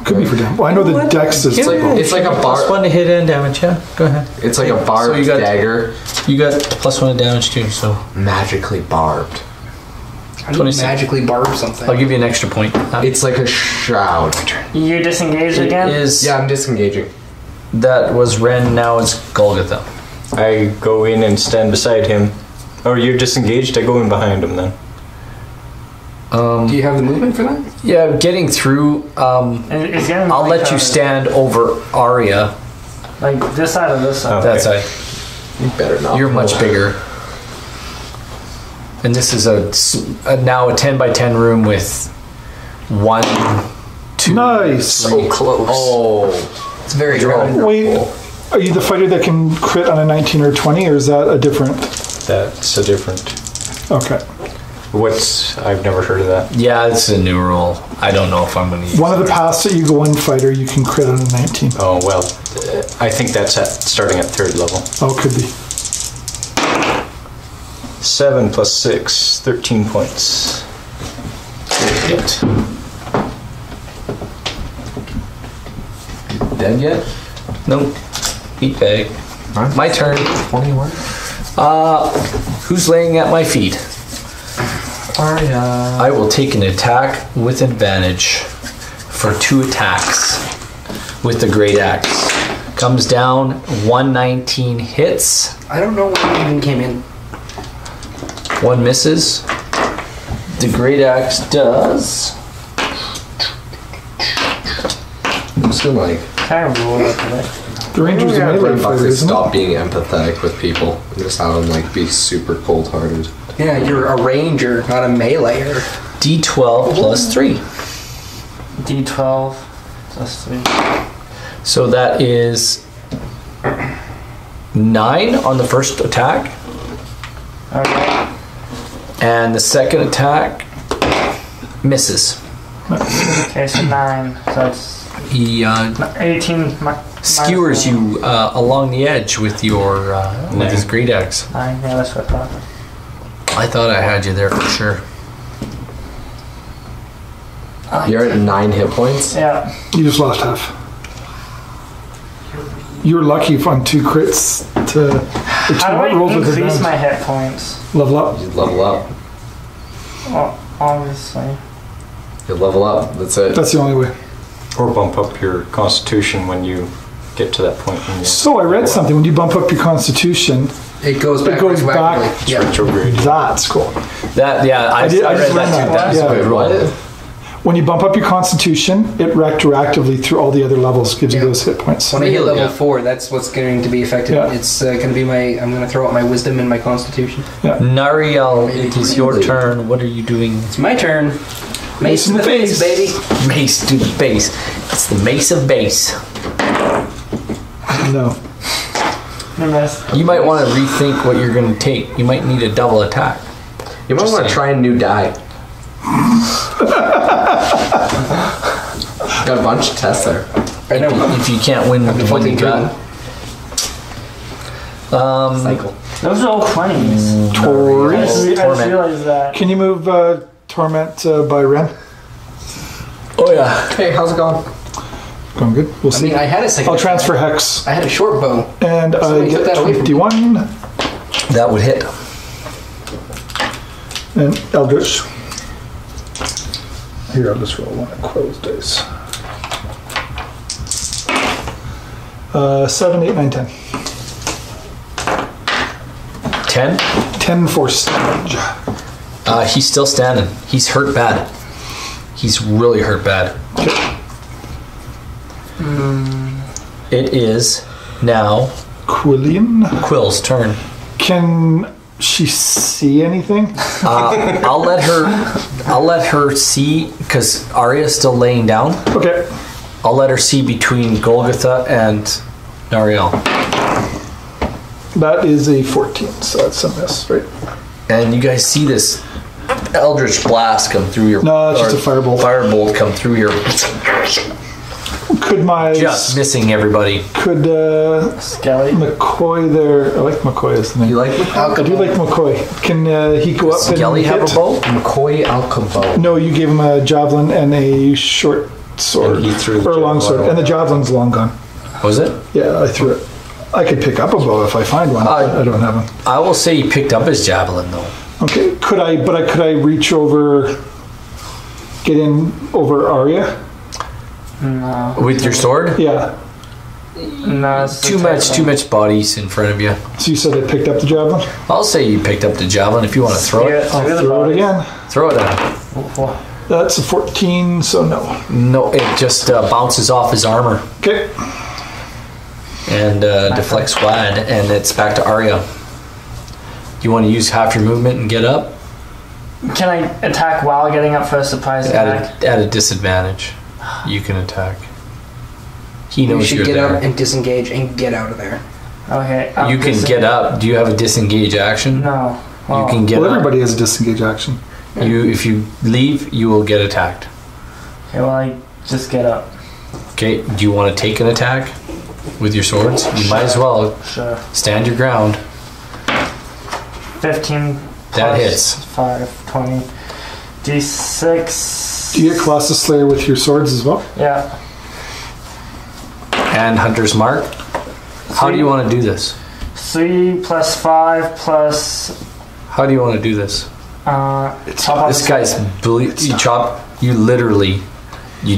Could be for damage. Well, I know the dex is it's like a Plus bar. 1 to hit and damage, yeah. Go ahead. It's like a barbed So you got- dagger, You got plus 1 to damage too, so magically barbed. How do you 26. magically barb something? I'll give you an extra point. It's like a shroud. You disengaged It again? is. Yeah, I'm disengaging. That was Ren, now it's Golgotha. I go in and stand beside him. Or you're disengaged, I go in behind him then. Do you have the movement for that? Yeah, getting through. It's getting I'll like let you a- stand over Arya. Like this side or this side. Oh. That Okay. side. You better not. You're much bigger. And this is now a 10 by 10 room with 1, 2. Nice. So close. Oh, It's very crowded. Wait, are you the fighter that can crit on a 19 or 20, or is that a different? That's a different. Okay. I've never heard of that. Yeah, it's a new rule. I don't know if I'm going to use One of the it. paths that you go in fighter, you can crit on a 19. Oh, well, I think that's starting at 3rd level. Oh, could be. 7 plus 6, 13 points. Hit. dead yet? Nope. Eat bag. My turn. 21. Who's laying at my feet? Arya. I will take an attack with advantage for 2 attacks with the great axe. Comes down, 119 hits, I don't know when you even came in. 1 misses. The great axe does. I'm just gonna like. Kind of roll up today. The Rangers are melee Buck fighter, to isn't stop it? being empathetic with people and just have them like be super cold-hearted. Yeah, you're a ranger, not a meleeer. D12 plus 3. D12 plus 3. So that is 9 on the first attack. Okay. And the second attack misses. Okay, so 9. So that's He 18. skewers you along the edge with your with his great axe. 9. Yeah, that's what I thought. I thought I had you there for sure. You're at 9 hit points. Yeah. You just lost half. You're lucky on 2 crits to the 2 How do I rolls with increase advantage. my hit points? Level up. You level up. Well, obviously. You level up. That's it. That's the only way. Or bump up your constitution when you get to that point. When you So I read something. When you bump up your constitution, It goes back. it goes back. It's retrograde. That's cool. That I I just read learned that too. that. That's Yeah. a good rule. When you bump up your constitution, it retroactively through all the other levels gives you Yeah. those hit points. When I hit level Yeah. 4, that's what's going to be affected. Yeah. It's going to be I'm going to throw out my wisdom and my constitution. Nariel, it is your turn. What are you doing? It's my turn. Mace to the face, baby. Mace to the face. It's the mace of base. No. You might want to rethink what you're going to take. You might need a double attack. You might want to try a new die. Got a bunch of tests there. If you can't win with what you got. Cycle. Those are all 20s. Tori. I just realized that. Can you move Torment by Ren? Oh yeah. Hey, how's it going? Going good. We'll I see. mean, I had a second. I'll transfer Hex. I had a short bow. And I Somebody took get that away from me. 21. That would hit. And Eldritch. Here, I'll just roll one of Quill's dice. 7, 8, 9, 10. 10? 10 for stage. He's still standing. He's hurt bad. He's really hurt bad. Okay. It is now Quill's turn. Can she see anything? I'll let her see, because Arya's still laying down. Okay. I'll let her see between Golgotha and Nariel. That is a 14, so that's a miss, right? And you guys see this Eldritch blast come through your... No, it's just a firebolt. Firebolt come through your... Could my... Just missing everybody. Could Skelly. McCoy there... I like McCoy as the name. You like McCoy? I do like McCoy. Can he go up Skelly and have hit? a bow? McCoy Alcabo. No, you gave him a javelin and a short sword. And he threw the or a long sword. javelin. And the javelin's long gone. Was it? Yeah, I threw it. I could pick up a bow if I find one. But I don't have one. I will say he picked up his javelin, though. Okay, could I reach over, get in over Arya? No. With your sword? Yeah. No, it's Too much bodies in front of you. So you said I picked up the javelin? I'll say you picked up the javelin if you want to throw it. I'll throw it again. Throw it at him. That's a 14, so no. No, it just bounces off his armor Okay. and deflects wide, and it's back to Arya. You want to use half your movement and get up? Can I attack while getting up for a surprise attack? At a disadvantage. You can attack. He You knows should you're get there. up and disengage and get out of there. Okay. You can get up. Do you have a disengage action? No. Well, You can get Well, up. everybody has a disengage action. If you leave, you will get attacked. Okay, well, I just get up. Okay, do you want to take an attack with your swords? You might as well. Sure. Stand your ground. 15 That plus hits. 5, 20. D6. Do you get Colossus Slayer with your swords as well? Yeah. And Hunter's Mark. How do you want to do this? 3 plus 5 plus... How do you want to do this? This guy's you literally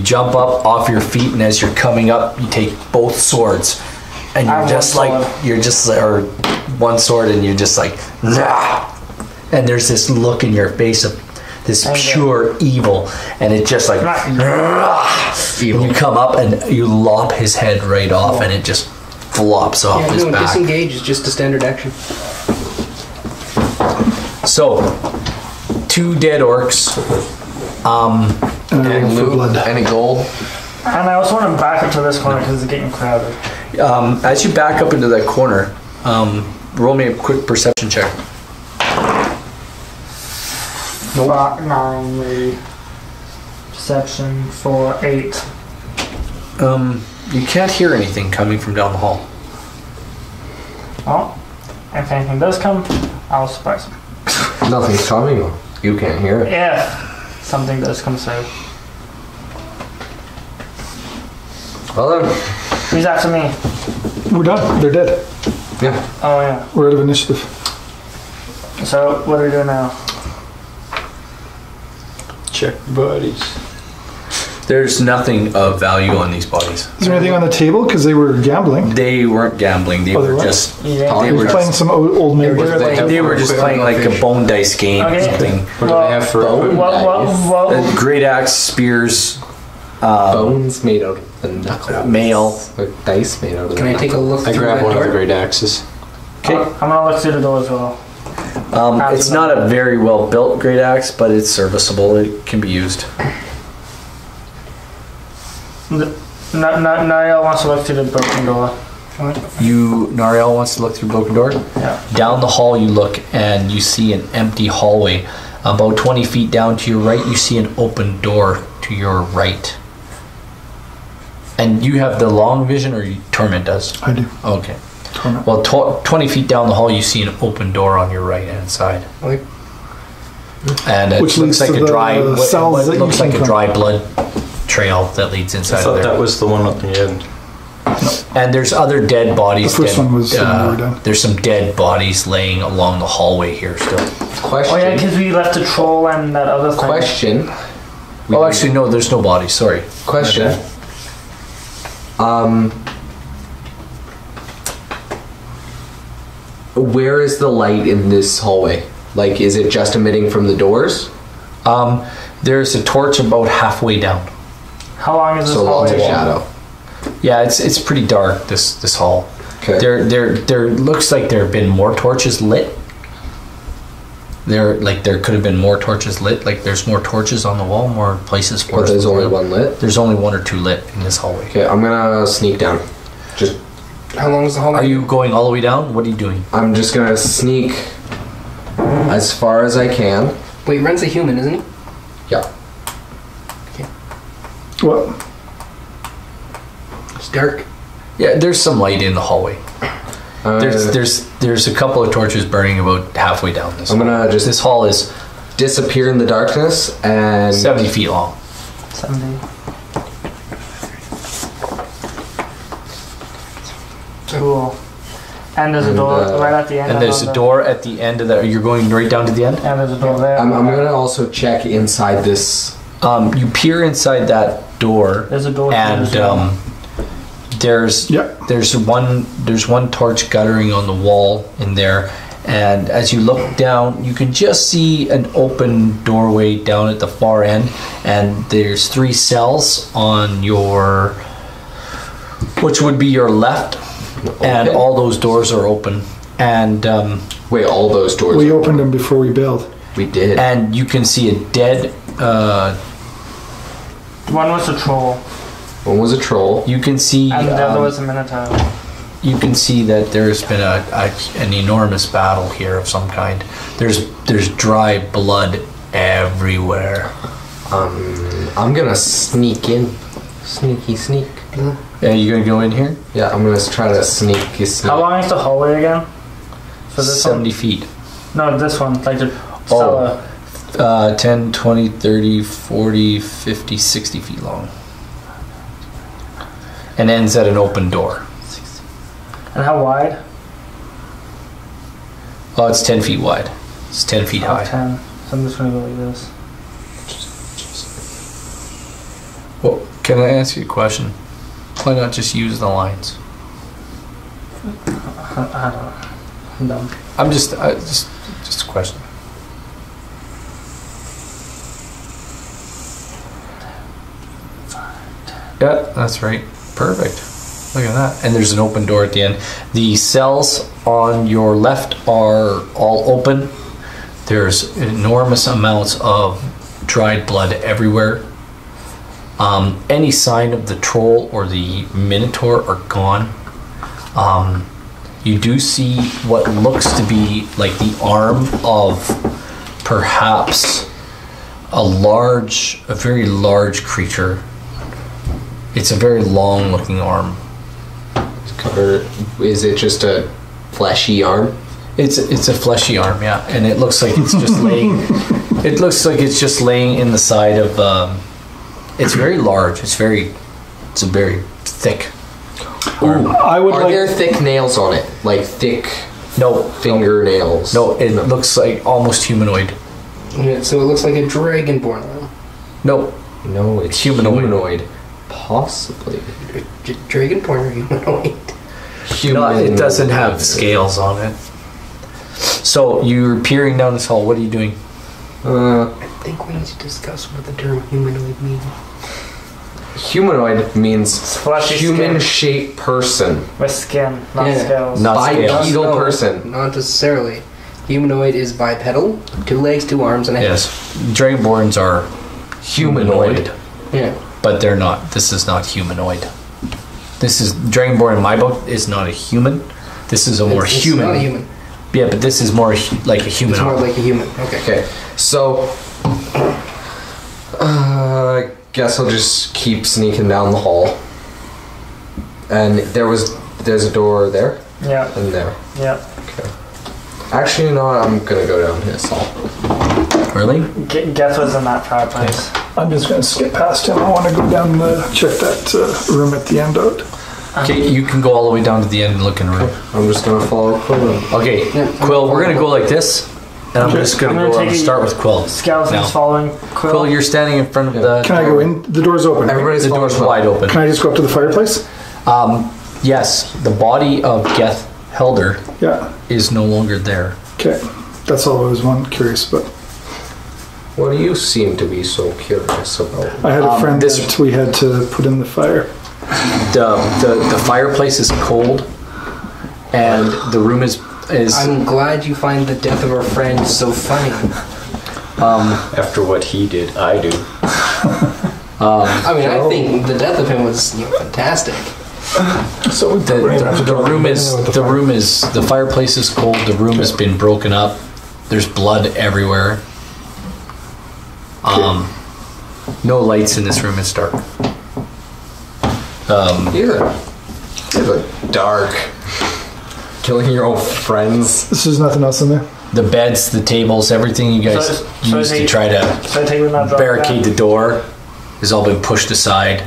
jump up off your feet, and as you're coming up you take both swords and you're just or one sword, and you're just like, nah! And there's this look in your face of this pure evil, and it just like, nah! And you come up and you lop his head right off, and it just flops off his back. Disengage is just a standard action. So 2 dead orcs, and loot, any gold. And I also want to back up to this corner because it's getting crowded. as you back up into that corner, roll me a quick perception check. Nope. 9, maybe. Perception for 8. You can't hear anything coming from down the hall. Oh, if anything does come, I'll surprise him. Nothing's coming. You can't hear it. Yeah, something does come through. Well then. Who's after me? We're done. They're dead. Yeah. Oh yeah. We're out of initiative. So what do we do now? Check bodies. There's nothing of value on these bodies. Is there anything on the table? Because they were gambling. They weren't gambling. They Oh, they were weren't? just. Yeah. They They were playing some old maid. They were just playing like a bone dice game or Okay. something. What do they have for What? Great axe, spears, bones made out of the knuckles? mail. Like dice made out of the Can I take a look I through grab that one of door? the great axes. Okay. I'm gonna look through the door as well. It's not a very well built great axe, but it's serviceable. It can be used. Nariel wants to look through the broken door. Nariel wants to look through broken door? Yeah. Down the hall you look and you see an empty hallway. About 20 feet down to your right, you see an open door to your right. And you have the long vision, or Torment does? I do. Okay. Torment. Well, 20 feet down the hall, you see an open door on your right hand side. Okay. And it Which looks leads like to a dry, the cells what that you looks like can a dry blood trail that leads I inside of thought there. that was the one at the end. And there's other dead bodies. The first one was when we were done. There's some dead bodies laying along the hallway here still. Question. Oh yeah, because we left the troll and that other thing. Question. Oh, actually, no, there's no bodies. Sorry. Question. Where is the light in this hallway? Like, is it just emitting from the doors? There's a torch about halfway down. How long is this So lots hallway? of shadow. Yeah, it's pretty dark. This hall. Okay. There looks like there have been more torches lit. There could have been more torches lit. Like there's more torches on the wall, more places for. But us there's to only go. one lit? There's only one or two lit in this hallway. Okay, I'm gonna sneak down. How long is the hallway? Are you going all the way down? What are you doing? I'm just gonna sneak as far as I can. Wait, Ren's a human, isn't he? Yeah. What? It's dark. Yeah, there's some light in the hallway. There's a couple of torches burning about halfway down this. I'm gonna just This hall is disappear in the darkness and 70 feet long. 70. Cool. And there's a door right at the end. And there's a door at the end of that. You're going right down to the end? And there's a door there. I'm gonna also check inside this. You peer inside that door. There's a door. And there's one torch guttering on the wall in there, and as you look down you can just see an open doorway down at the far end, and there's 3 cells on your, which would be your left, and all those doors are open, and wait, all those doors We opened them before we built. we did. and you can see a dead One was a troll, One was a troll. you can see and the other was a minotaur. you can see that there's been an enormous battle here of some kind. There's dry blood everywhere. I'm gonna sneak in. Sneaky sneak. Yeah, you gonna go in here? Yeah, I'm gonna try to sneak. How long is the hallway again? For this 70 feet. one? No, this one, like the Oh. cellar. 10, 20, 30, 40, 50, 60 feet long. And ends at an open door. And how wide? Oh, it's 10 feet wide. It's 10 feet high. 10. So I'm just gonna go like this. Well, can I ask you a question? Why not just use the lines? I don't know. I'm dumb. I'm just a question. Yeah, that's right. Perfect. Look at that. And there's an open door at the end. The cells on your left are all open. There's enormous amounts of dried blood everywhere. Any sign of the troll or the minotaur are gone. You do see what looks to be like the arm of perhaps a very large creature. It's a very long looking arm. Or is it just a fleshy arm? It's a fleshy arm, yeah, and it looks like it's just laying. It looks like it's just laying in the side of. It's very large. It's a very thick. Ooh, I would are like. there thick nails on it? Like thick No, fingernails? no, it looks like almost humanoid. Yeah, so it looks like a dragonborn arm. No, No, it's Humanoid. Possibly. Dragonborn or humanoid? no, it doesn't have scales on it. So you're peering down this hall. What are you doing? I think we need to discuss what the term humanoid means. Humanoid means Fleshy human-shaped person. With skin, not Yeah. scales. Not scales. Bipedal No, person. Not necessarily. Humanoid is bipedal, 2 legs, 2 arms, and a head. Yes. Dragonborns are humanoid. Yeah. But they're not. This is not humanoid. This is Dragonborn in my book is not a human. This is a more human. It's not a human. Yeah, but this is more like a human. It's more like a human. Okay. Okay. So, I guess I'll just keep sneaking down the hall. And there's a door there Yeah. and there. Yeah. Okay. Actually, you know what? I'm gonna go down this hall. Really? Guess what's in that fireplace? I'm just going to skip past him. I want to go down check that room at the end out. Okay, you can go all the way down to the end and look in the room. I'm just gonna follow Quill. Okay, Quill, we're gonna go like this, and I'm just gonna go and start with Quill. Skeletons Now. following Quill. Quill, you're standing in front of the. Can I go in? The door's open. right? Everybody's The door's following wide open. Can I just go up to the fireplace? Yes, the body of Geth Helder Yeah. is no longer there. Okay. That's all I was curious about. What do you seem to be so curious about? I had a friend this- that we had to put in the fire. The fireplace is cold, and the room is. I'm glad you find the death of our friend so funny. After what he did, I do. I mean, I think the death of him was fantastic. So the fireplace is cold. The room has been broken up. There's blood everywhere. No lights in this room. It's dark. You're dark. Killing your old friends. There's nothing else in there? The beds, the tables, everything you guys So used to try to So I take it not drop barricade the door has all been pushed aside.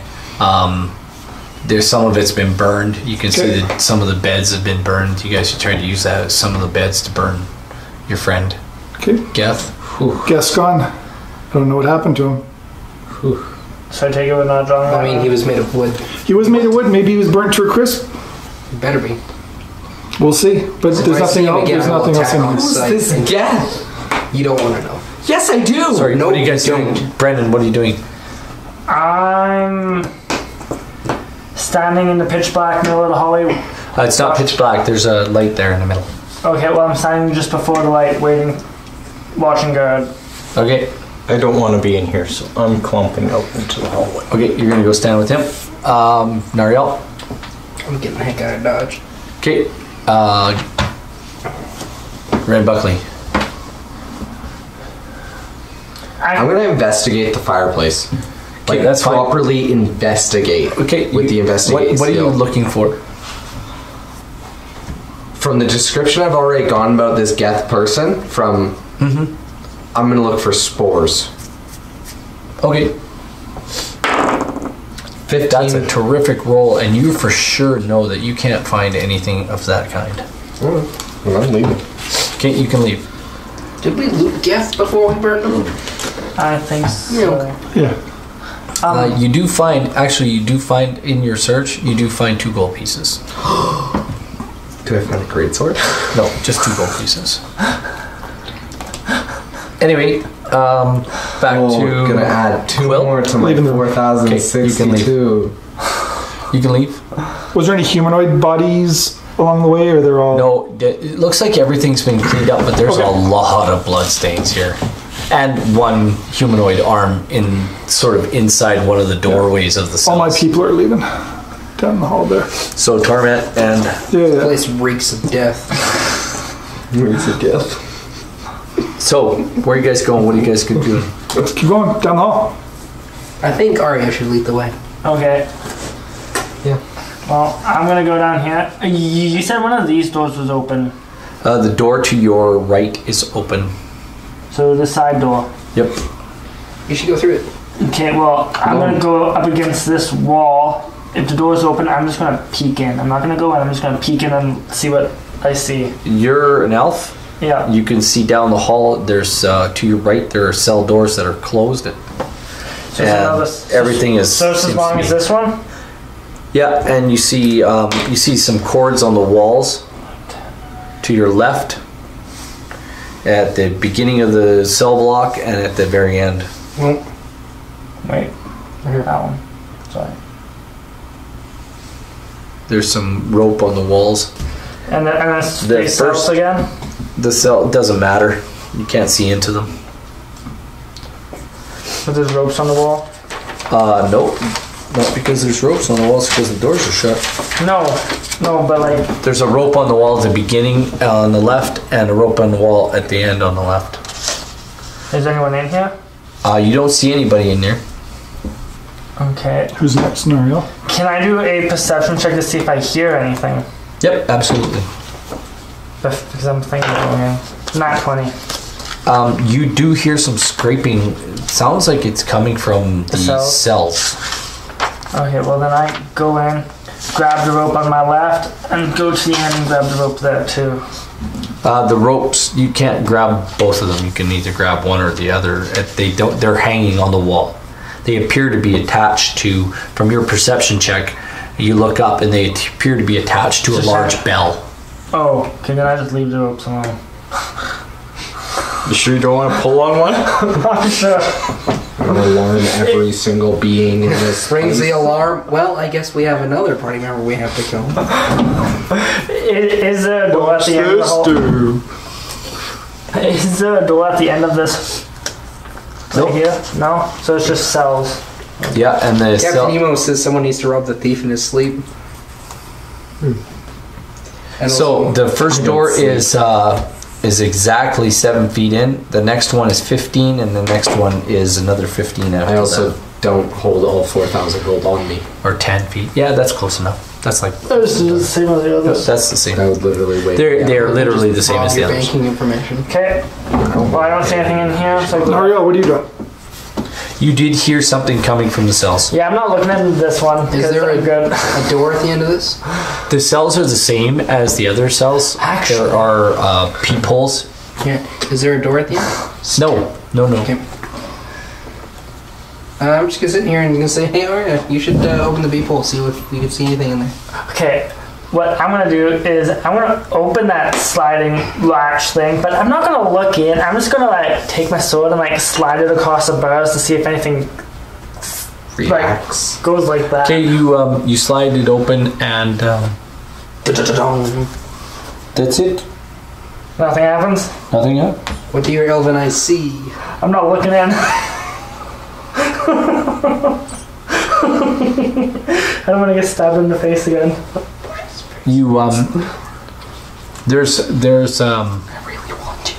There's some of it's been burned. You can see that some of the beds have been burned. You guys tried to use some of the beds to burn your friend Okay. Geth. Guest gone. I don't know what happened to him. So I take it with not drawing. I mean, he was made of wood. He was made of wood. Maybe he was burnt to a crisp. He better be. We'll see. But there's I see nothing him else. again, There's I will nothing else attack in him. here. Who's this Geth? You don't want to know. Yes, I do. Sorry, No, what are you guys doing? don't. Brandon, what are you doing? I'm standing in the pitch black middle of the hallway. It's not pitch black. There's a light there in the middle. Okay, well I'm standing just before the light, waiting, watching guard. Okay. I don't want to be in here, so I'm clumping out into the hallway. Okay, you're going to go stand with him. Nariel. I'm getting the heck out of Dodge. Okay. Red Buckley. I'm gonna investigate the fireplace. Like, that's fine. properly investigate. Okay. With the investigate What are you skill. looking for? From the description I've already gone about this Geth person, from I'm gonna look for spores. Okay. 15. That's a terrific roll, and you for sure know that you can't find anything of that kind. Well, I'm leaving. Okay, you can leave. Did we loot Geth before we burned him? I think so. Yeah. You do find in your search, you do find 2 gold pieces. Do I find a greatsword? No, just 2 gold pieces. Anyway, back to gonna add 2 Quill? more to my Leaving the room. 4,062. You can leave. Was there any humanoid bodies along the way, or they're all? No, it looks like everything's been cleaned up, but there's a lot of blood stains here. And one humanoid arm sort of inside one of the doorways of the cells. All my people are leaving down the hall there. So Torment and Yeah. Place reeks of death. Where's the Geth? so where are you guys going? What are you guys gonna do? Let's keep going down the hall. I think Arya should lead the way. Okay. Yeah. Well, I'm gonna go down here. You said one of these doors was open. The door to your right is open. So the side door. Yep. You should go through it. Okay, well, I'm gonna go up against this wall. If the door's open, I'm just gonna peek in. I'm not gonna go in, I'm just gonna peek in and see what I see. You're an elf. Yeah. You can see down the hall. There's to your right. There are cell doors that are closed. So And everything is. So it's as seems long to as be- this one? Yeah, and you see some cords on the walls to your left at the beginning of the cell block and at the very end. Well, Wait. I heard that one. Sorry. There's some rope on the walls. And then it's The face south first- again? The cell doesn't matter. You can't see into them. But there's ropes on the wall? Nope. Not because there's ropes on the walls, because the doors are shut. No, but like... There's a rope on the wall at the beginning on the left, and a rope on the wall at the end on the left. Is anyone in here? You don't see anybody in there. Okay. Who's next, Nariel? Can I do a perception check to see if I hear anything? Yep, absolutely. Because I'm thinking of going in. Not 20. You do hear some scraping. It sounds like it's coming from the cells. Okay, well then I go in, grab the rope on my left, and go to the end and grab the rope there too. The ropes, you can't grab both of them. You can either grab one or the other. They're hanging on the wall. They appear to be attached to, from your perception check, you look up and they appear to be attached to a large bell. Oh, okay, then I just leave the ropes alone. You sure you don't want to pull on one? I'm sure. I'm alarm every single being in this Rings the place. alarm. Well, I guess we have another party member we have to kill. Is there a door at the end of the hall? Is there a door at the end of this? Nope. Right here? No? So it's just cells. Yeah, and the Captain Nemo says someone needs to rob the thief in his sleep. And So also, the first door is exactly 7 feet in. The next one is 15, and the next one is another 15 after I also that. don't hold all 4,000 gold on me. Or 10 feet. Yeah, that's close enough. That's like This is the same as the others. that's the same. I would literally wait. They're literally the same rob as the your others. banking information. Okay. Well, I don't see anything in here. So Nariel, what are you doing? You did hear something coming from the cells. yeah, I'm not looking into this one. Is because there I'm good. a door at the end of this? The cells are the same as the other cells. Actually. There are peepholes. Yeah. Is there a door at the end? No. Okay. I'm just gonna sit here and gonna say, hey, Arya, you should open the peephole, see if you can see anything in there. Okay. What I'm gonna do is I'm gonna open that sliding latch thing, but I'm not gonna look in. I'm just gonna like take my sword and like slide it across the bars to see if anything Relax. goes like that. Okay, you slide it open and that's it. Nothing happens. Nothing up. What do your elven eyes see? I'm not looking in. I don't want to get stabbed in the face again. You there's I really want to.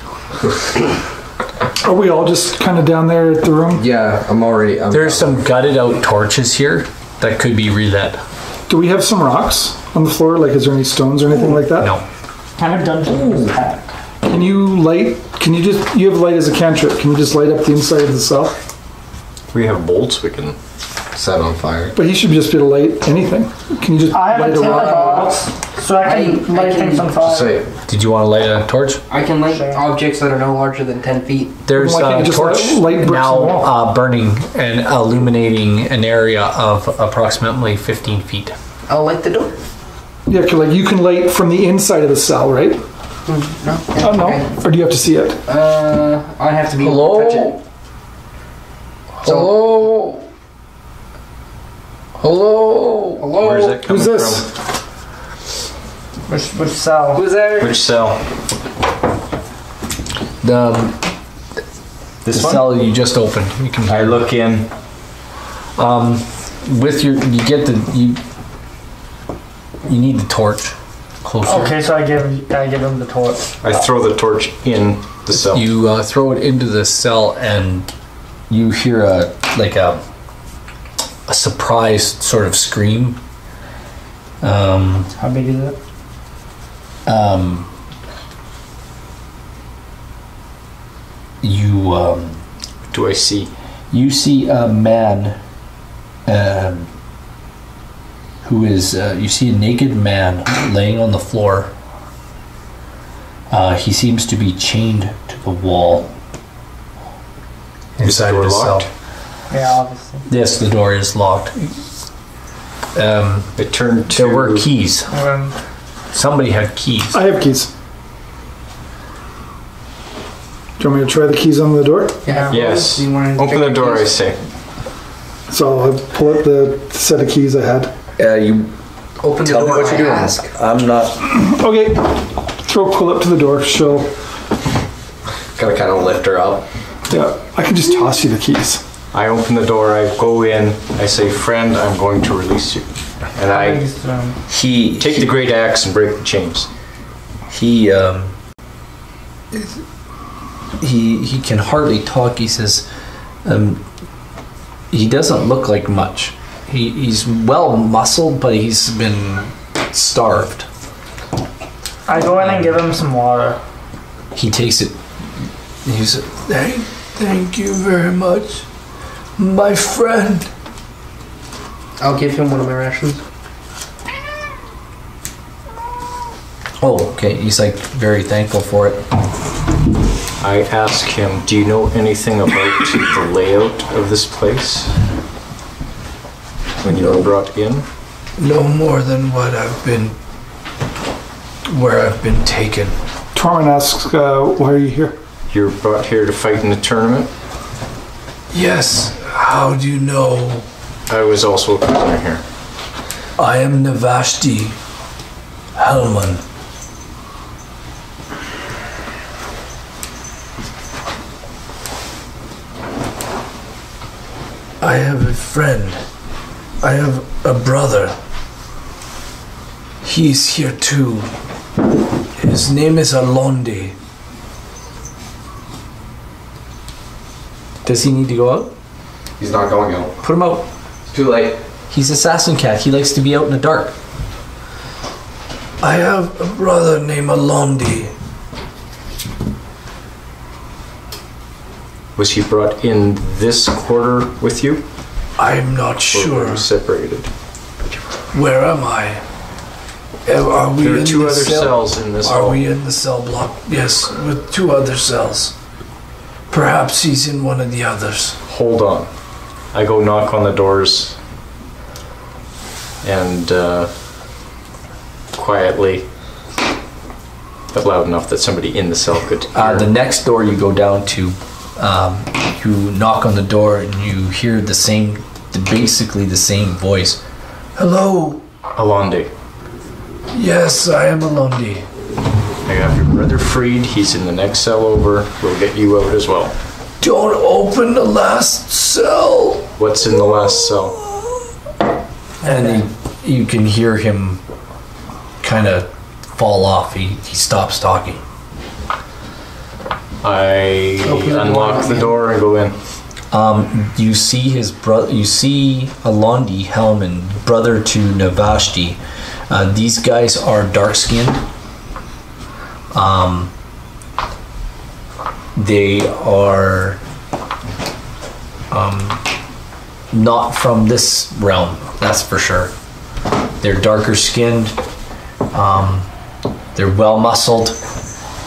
Are we all just kind of down there at the room? Yeah, there's some gutted out torches here that could be relit. Do we have some rocks on the floor? Like, is there any stones or anything like that? No. I'm a dungeon pack. Can you have light as a cantrip. Can you just light up the inside of the cell? We have bolts we can. set on fire. But he should just be able to light anything. Can you just I have light a a tin rock? box, so I can light things on fire. Say, Did you want to light a torch? I can light Sure. objects that are no larger than 10 feet. There's Why can't a you just torch light bricks now on the wall? burning and illuminating an area of approximately 15 feet. I'll light the door. Yeah, 'cause, like, you can light from the inside of the cell, right? No? Oh, no. Okay. Or do you have to see it? I have to be able to touch it. Hello? Hello? Hello? Where's it coming Who's this? Which cell? Who's there? from? Which cell? The This one? cell you just opened. You can I look in. with your you need the torch closer. Okay, so I give him the torch. I throw the torch in the cell. You throw it into the cell and you hear a surprised sort of scream. How big is it? Do I see? You see a man who is you see a naked man laying on the floor. He seems to be chained to the wall Is the door locked? Yeah, obviously. Yes, the door is locked. I turn to. There were keys. Um, Somebody had keys. I have keys. Do you want me to try the keys on the door? Yeah. Yes. Do you want to Open the door, I say. So I'll pull out the set of keys I had. You Open the tell me door. what you're doing. Ask. I'm not. Okay. throw Quill up to the door. She'll. Gotta kind of lift her up. Yeah, I can just toss you the keys. I open the door, I go in, I say, friend, I'm going to release you. And I take the great axe and break the chains. He can hardly talk. He says, he doesn't look like much. He's well muscled, but he's been starved. I go in and give him some water. He takes it. He says, thank you very much, my friend. I'll give him one of my rations. Oh, okay. He's like very thankful for it. I ask him, do you know anything about the layout of this place? When you were brought in? No more than where I've been taken. Torment asks, why are you here? You're brought here to fight in a tournament? Yes. How do you know? I was also a prisoner here. I am Navashti Hellman. I have a friend. I have a brother. He's here too. His name is Alondi. Does he need to go out? He's not going out. Put him out. It's too late. He's Assassin Cat. He likes to be out in the dark. I have a brother named Alondi. Was he brought in this quarter with you? I'm not Or sure. were you separated? Where am I? Are we There are in two the other cell? cells in this Are hall. we in the cell block? Yes, with two other cells. Perhaps he's in one of the others. Hold on. I go knock on the doors and quietly, but loud enough that somebody in the cell could hear. The next door you go down to, you knock on the door and you hear basically the same voice. Hello. Alondi. Yes, I am Alondi. I have your brother freed. He's in the next cell over. We'll get you out as well. Don't open the last cell. What's in the last cell? And you can hear him kind of fall off. He stops talking. I unlock the door and go in. You see his brother. You see Alondi Hellman, brother to Navashti. These guys are dark-skinned. They are not from this realm, that's for sure. They're darker skinned. They're well muscled.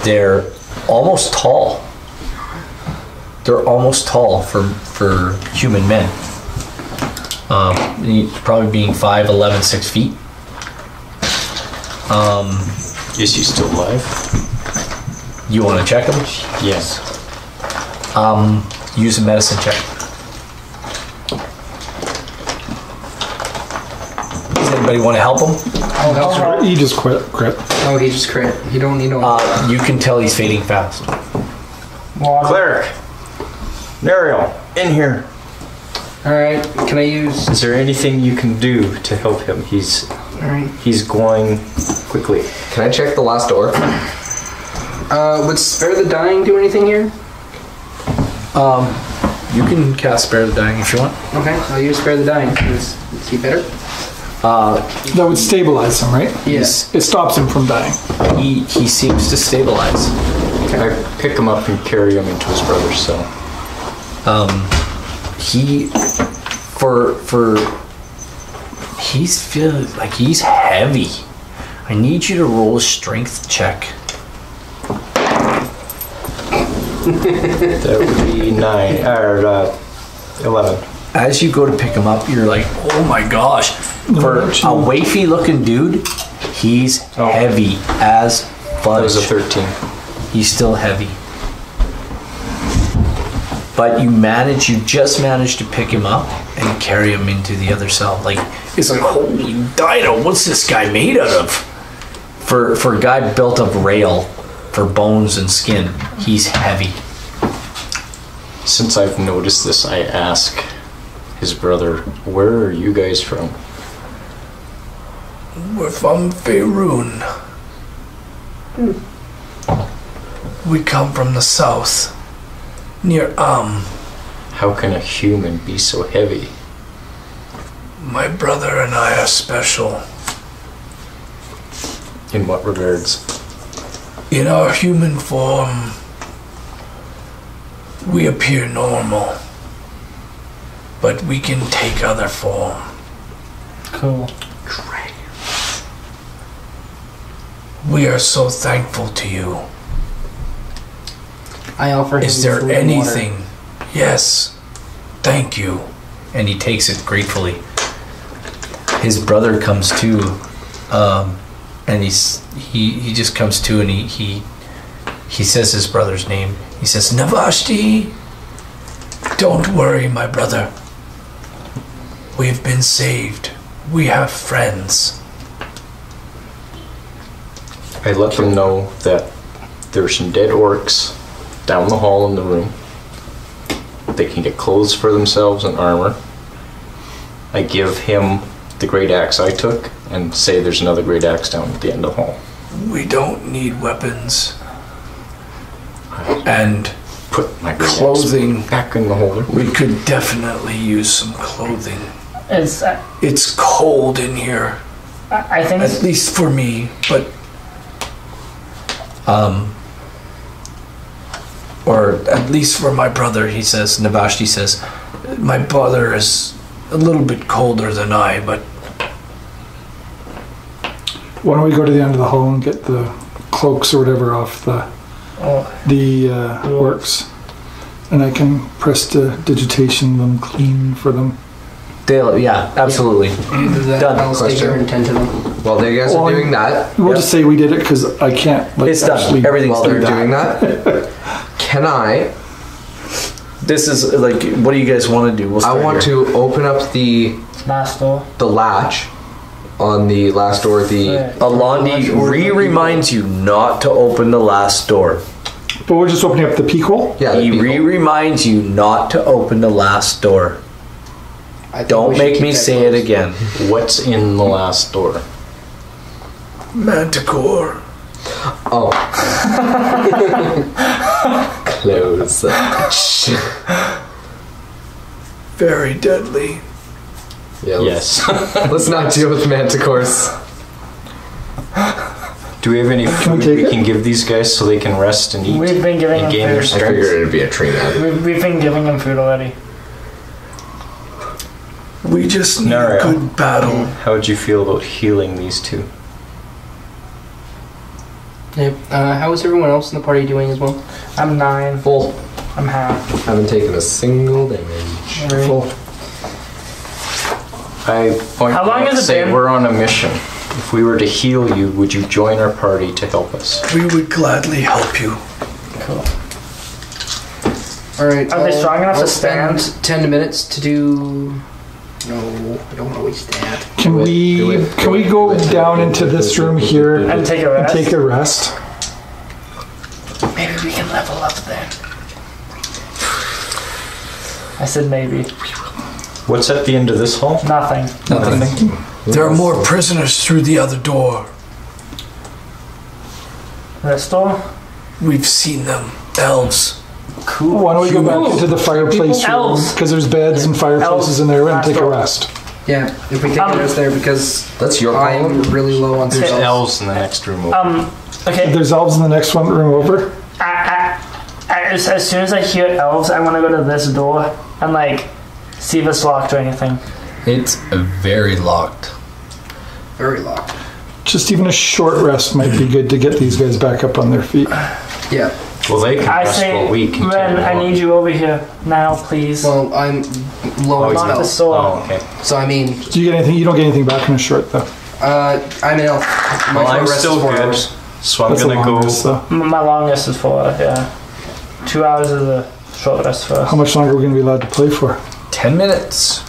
They're almost tall. They're almost tall for human men. Probably being 5'11", 6 feet. Is he still alive? You want to check him? Yes. Use a medicine check. Does anybody want to help him? He just crit. Oh, he just crit. You don't need to. You can tell he's fading fast. Water. Cleric! Nariel, in here. Alright, can I use. Is there anything you can do to help him? Alright. He's going quickly. Can I check the last door? Would Spare the Dying do anything here? You can cast Spare the Dying if you want. Okay, I'll use Spare the Dying. Is he better? That would stabilize him, right? Yes. It stops him from dying. He seems to stabilize. I pick him up and carry him into his brother's cell. He's feeling like he's heavy. I need you to roll a strength check. That would be 11. As you go to pick him up, you're like, oh my gosh. For a wafy looking dude, he's heavy as fudge. That was a 13. He's still heavy. But you just managed to pick him up and carry him into the other cell. Like, it's like, holy dino, what's this guy made out of? For a guy built of rail, for bones and skin, he's heavy. Since I've noticed this, I ask his brother, where are you guys from? We're from Faerun. We come from the south, near How can a human be so heavy? My brother and I are special. In what regards? In our human form, we appear normal, but we can take other form. Cool. We are so thankful to you. I offer him Is there food and water. anything? Yes. Thank you. And he takes it gratefully. His brother comes to, and he just comes to, and he says his brother's name. He says, Navashti, don't worry, my brother. We've been saved. We have friends. I let them know that there's some dead orcs down the hall in the room. They can get clothes for themselves and armor. I give him the great axe I took and say there's another great axe down at the end of the hall. We don't need weapons. And put my great clothing axe back in the holder. We could definitely use some clothing. It's cold in here. I think at least for me, but or at least for my brother, he says. Navashti says, my brother is a little bit colder than I, but why don't we go to the end of the hall and get the cloaks or whatever off the orcs, and I can prestidigitation them clean for them. Yeah, absolutely. Either that, Done. I'll stay here and tend to them. While you guys are doing that, we'll just say we did it because I can't. It's done. Everything's while they're doing that, can I? This is like, what do you guys want to do? We'll I want here. to open up the last door. The latch on the last door. Alandi reminds you not to open the last door. But we're just opening up the peak hole? Yeah. He reminds you not to open the last door. Don't make me say it again. What's in the last door? Manticore. Oh. Close. Very deadly. Yeah, yes. Let's not deal with manticores. Do we have any food we can give these guys so they can rest and eat? We've been giving them gain their food. strength? I figured it'd be a tree man. We've been giving them food already. We just need a good battle. How would you feel about healing these two? Yep. How is everyone else in the party doing as well? I'm 9. Full. I'm half. Haven't taken a single damage. Full. I point How long out has it say been? we're on a mission. If we were to heal you, would you join our party to help us? We would gladly help you. Cool. Alright. Are they strong enough to spend stand? 10 minutes to do... No, I don't want to waste that. Can we go down into this room here and take a rest? Maybe we can level up then. I said maybe. What's at the end of this hall? Nothing. There are more prisoners through the other door. This door? We've seen them. Elves. Cool. Why don't we go back into the fireplace room? Elves. Because there's beds and fireplaces in there and take a rest. Yeah, if we take a rest there because that's your I'm really low on There's spells. elves in the next room over. Okay. There's elves in the next one room over? As soon as I hear elves, I want to go to this door and like see if it's locked or anything. It's very locked. Very locked. Just even a short rest might be good to get these guys back up on their feet. Yeah. Well, they can I rest say, while we continue Ren, I on. need you over here now, please. Well, I'm low on Lock the spells. door. Oh, okay. So I mean, Do you get anything? You don't get anything back in a short though. I'm an elf. My Well, I'm short rest still is 4 good, hours. so I'm That's a gonna long go. rest, though. My longest is 4, yeah. 2 hours is a short rest first. How much longer are we going to be allowed to play for? 10 minutes.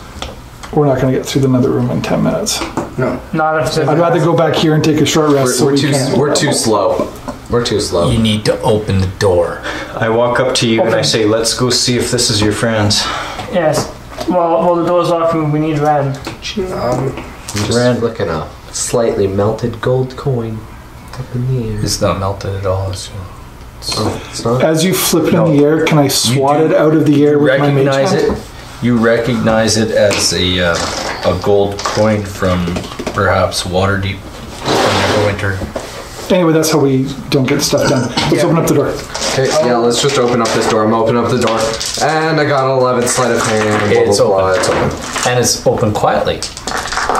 We're not going to get through another room in 10 minutes. No. Not if I'd rather go back here and take a short rest. We're too slow. We're too slow. You need to open the door. I walk up to you and I say, let's go see if this is your friend. Yes. Well, the door's locked and we need Ren. I'm just looking at a slightly melted gold coin up in the air. It's not melted at all. It's not? As you flip it in the air, can I swat it out of the air with my mage hand? You recognize it as a gold coin from perhaps Waterdeep from Neverwinter. Anyway, that's how we don't get stuff done. Let's open up the door. Okay, yeah, let's just open up this door. I'm opening up the door. And I got an 11 sleight of hand. It's open. It's open. And it's open quietly.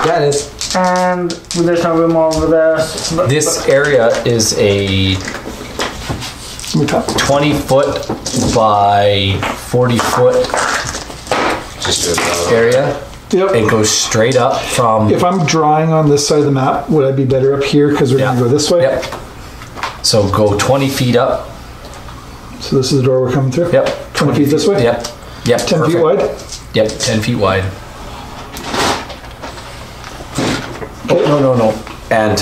Yeah, it is. And there's no room over there. This area is a 20 foot by 40 foot area. Yep. It goes straight up from... If I'm drawing on this side of the map, would I be better up here because we're going to go this way? Yep. So go 20 feet up. So this is the door we're coming through? Yep. 20 feet this way? Yep. 10 feet wide? Yep, 10 feet wide. Oh, no. And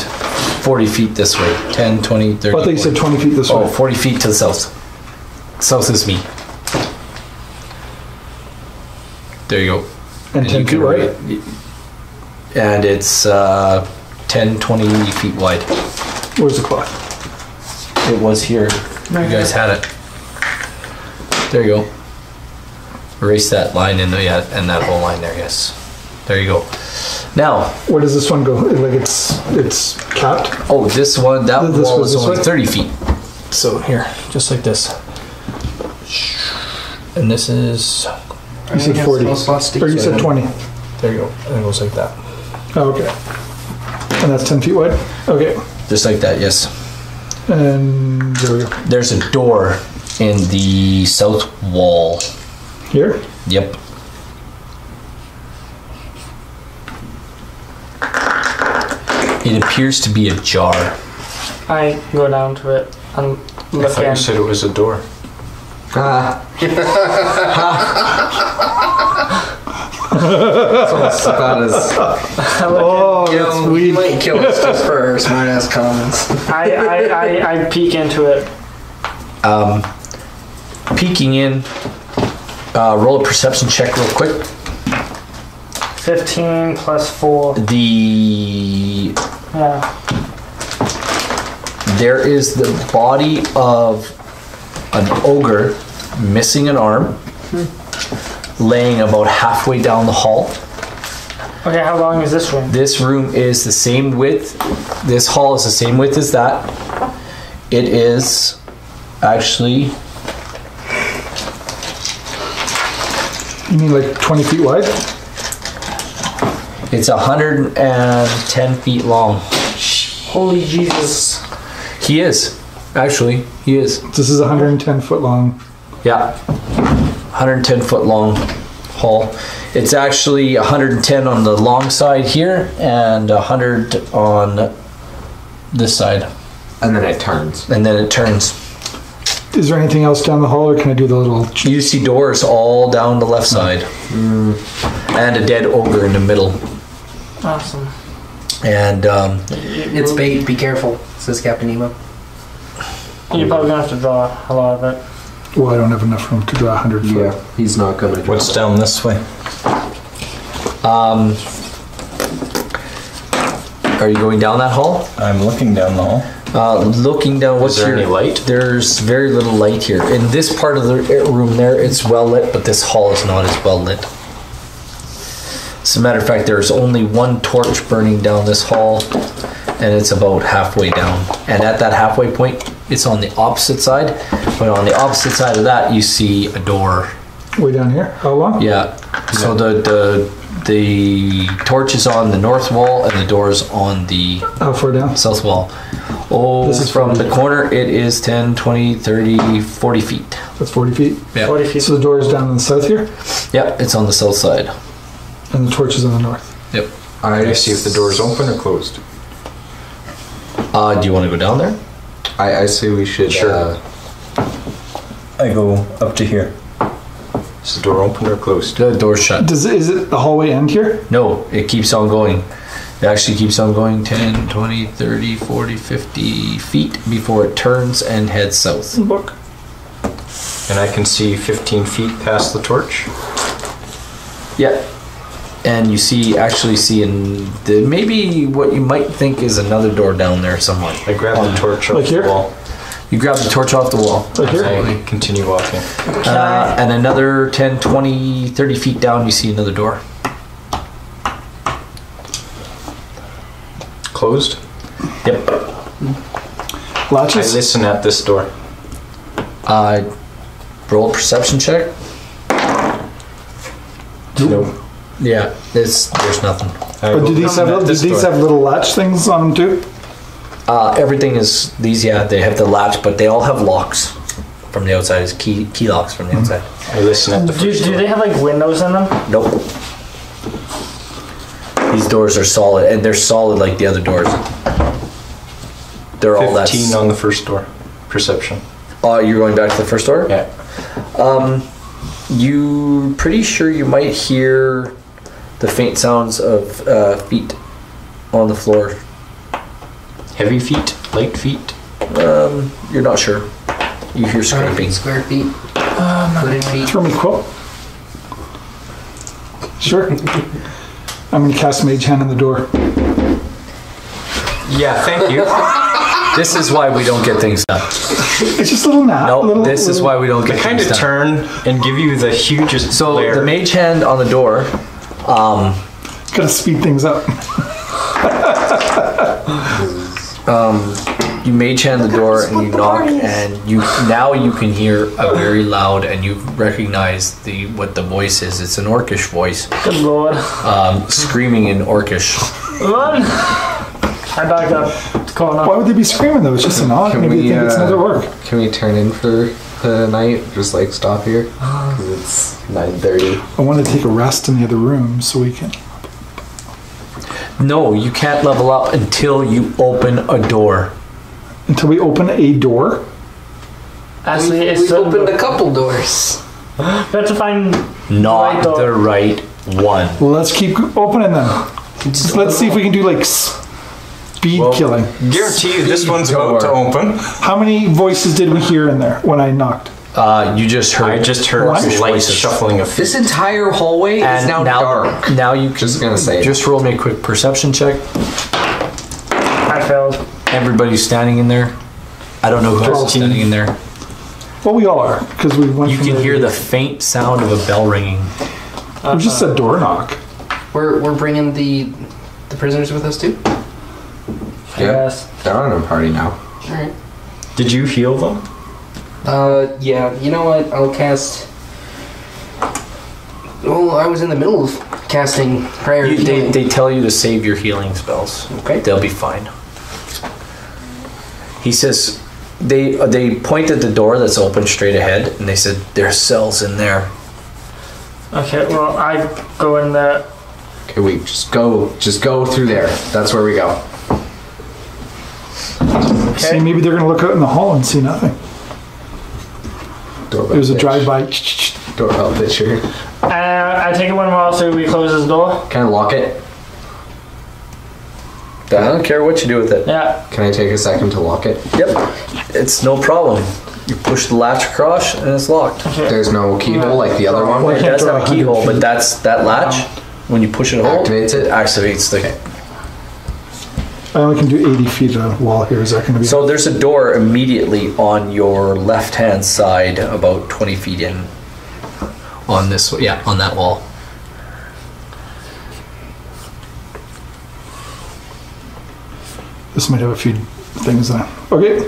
40 feet this way. 10, 20, 30. I thought you said 20 feet this way. Oh, 40 feet to the south. South is me. There you go. And 10 feet wide? And it's 10, 20 feet wide. Where's the cloth? It was here. You guys had it. There you go. Erase that line and that whole line there, yes. There you go. Now, where does this one go? Like it's capped? Oh, this one, that wall is only way? 30 feet. So here, just like this. And this is... You said 40. Or you said 20. There you go. And it goes like that. Oh, okay. And that's 10 feet wide? Okay. Just like that, yes. And there we go. There's a door in the south wall. Here? Yep. It appears to be ajar. I go down to it and look I thought in. you said it was a door. That's we weak. might kill us just for our smart ass comments. I peek into it. Peeking in. Roll a perception check real quick. 15 plus 4. There is the body of an ogre missing an arm, laying about halfway down the hall. Okay, how long is this room? This room is the same width. This hall is the same width as that. It is actually... You mean like 20 feet wide? It's 110 feet long. Holy Jesus. He is. Actually, he is. This is 110 foot long. Yeah. 110 foot long hall. It's actually 110 on the long side here and 100 on this side. And then it turns. And then it turns. Is there anything else down the hall, or can I do the little... You see doors all down the left side. And a dead ogre in the middle. Awesome. And It's bait, be careful, says Captain Nemo. You're probably going to have to draw a lot of it. Well, I don't have enough room to draw 100 foot. Yeah, he's not going to do What's down this way? are you going down that hall? I'm looking down the hall. Looking down, what's Is there your any light? There's very little light here. In this part of the room there, it's well lit, but this hall is not as well lit. As a matter of fact, there's only one torch burning down this hall, and it's about halfway down. And at that halfway point, it's on the opposite side. But on the opposite side of that, you see a door. Way down here? How long? Yeah. So the torch is on the north wall, and the door's on the How far down? south wall. Oh, This is from 40. the corner, it is 10, 20, 30, 40 feet. That's 40 feet? Yeah. 40 feet. So the door is down on the south here, Yep, it's on the south side. and the torch is on the north. Yep. I see if the door's open or closed. Do you want to go down there? I say we should... Sure. I go up to here. Is the door open or closed? The door's shut. Is it the hallway end here? No, it keeps on going. It actually keeps on going 10, 20, 30, 40, 50 feet before it turns and heads south. Look. And I can see 15 feet past the torch. Yeah. And you actually see maybe what you might think is another door down there somewhere. I grab the torch off here? the wall. You grab the torch off the wall. Right here? I continue walking. And another 10, 20, 30 feet down, you see another door. Closed? Yep. I Latches? listen at this door. Roll a perception check. No. Yeah, there's nothing. But do these have little latch things on them too? Everything is they have the latch, but they all have locks from the outside. It's key locks from the outside. I listen at the first Do door. they have like windows in them? Nope. These doors are solid, and they're solid like the other doors. They're all 15 on the first door. Perception. You're going back to the first door? Yeah. You're pretty sure you might hear the faint sounds of feet on the floor. Heavy feet? Light feet? You're not sure. You hear scraping. Square feet. Footed feet. Throw me a quote. Sure. I'm going to cast Mage Hand on the door. Yeah, thank you. This is why we don't get things done. It's just a little nap. No, this is why we don't I get kind things of done. turn and give you the hugest So glare. the Mage Hand on the door. Gotta speed things up. You Mage Hand the door and you knock, and you can hear a very loud, and you recognize what the voice is. It's an Orcish voice, Good lord. screaming in Orcish. Run! I back up. What's going on? Why would they be screaming though? It's just an odd. Maybe they think it's another work. Can we turn in for the night? Just like stop here? Because it's 9:30. I want to take a rest in the other room so we can. No, you can't level up until you open a door. Until we open a door. Actually, it's We've opened a couple doors. we have to find Not right door. the right one. Well, let's keep opening them. Let's see if we can do like speed killing. Guarantee you this one's about to open. How many voices did we hear in there when I knocked? You just heard. I just heard What? light Voices. shuffling of feet. This entire hallway is now dark. Now you can Just gonna say. just roll me a quick perception check. I failed. Everybody's standing in there. I don't know who else is standing in there. Well, we all are because we went. You from can there hear to- the faint sound of a bell ringing. We just said door knock. We're bringing the prisoners with us too. Yes. They're on a party now. All right. Did you heal them? Yeah. You know what? I'll cast. Well, I was in the middle of casting prayer. healing. They tell you to save your healing spells. Okay. They'll be fine. He says they point at the door that's open straight ahead, and they said there's cells in there. Okay, well, I go in there. Okay, we just go through there. That's where we go. See, maybe they're gonna look out in the hall and see nothing. Doorbell There's a bitch. drive-by. Doorbell picture. I take it when we're all through, we close this door. Can I lock it? I don't care what you do with it. Yeah. Can I take a second to lock it? Yep, it's no problem. You push the latch across, and it's locked. There's no keyhole like the other one. Well, It does have a keyhole, but that latch, when you push it hold, Activates it? activates the. I only can do 80 feet of wall here. Is that going to be? So there's a door immediately on your left-hand side, about 20 feet in. On this, yeah, on that wall. This might have a few things in it. Okay.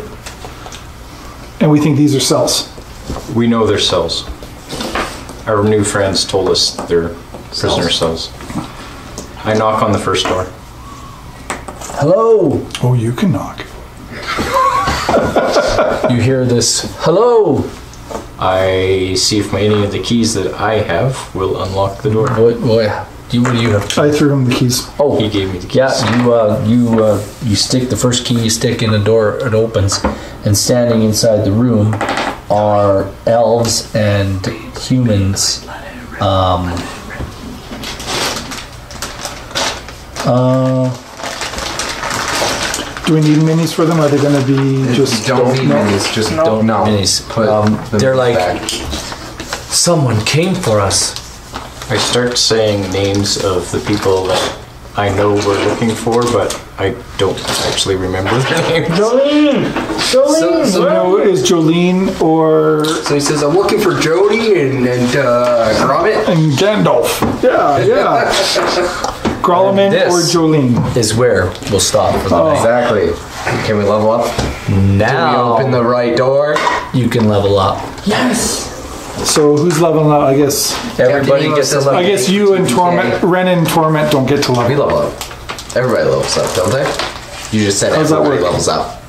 And we think these are cells. We know they're cells. Our new friends told us they're prisoner cells. I knock on the first door. Hello. Oh, you can knock. You hear this? Hello. I see if any of the keys that I have will unlock the door. What do you have? I threw him the keys. Oh, He gave me the keys. yeah. You stick the first key you stick in the door. It opens, and standing inside the room are elves and humans. Do we need minis for them? Are they going to be just... Don't need minis. Just don't know. Minis. Put them They're like, back. someone came for us. I start saying names of the people that I know we're looking for, but I don't actually remember their names. Jolene! So no, is Jolene or... So he says, I'm looking for Jody and Gromit. And Gandalf. Yeah. Gromit This or Jolene. is where we'll stop for the night. Exactly. Can we level up? Now Open the right door. you can level up. So who's leveling up? I guess. Everybody Captain gets a Nemo level. I guess you and Torment, Ren and Torment don't get to We level. level up. Everybody levels up, don't they? You just said How's that everybody work? levels up.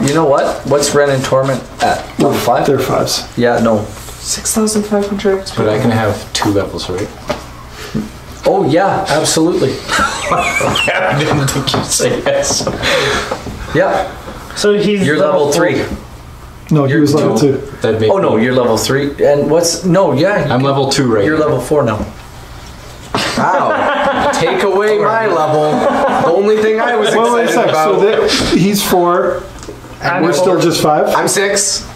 You know what? What's Ren and Torment at? Level 5? They're 5s. Yeah, no. 6,500. But I can have 2 levels, right? Oh, yeah, absolutely. I didn't think you'd say yes. Yeah. So he's You're level 3. No, he was level 2. That'd make Oh, no, you're level 3. And what's. No, yeah. I'm level 2 right You're now. level 4 now. Wow. Take away my level. The only thing I was Well, wait a excited sec. So about. he's 4. I'm We're still just 5? I'm 6.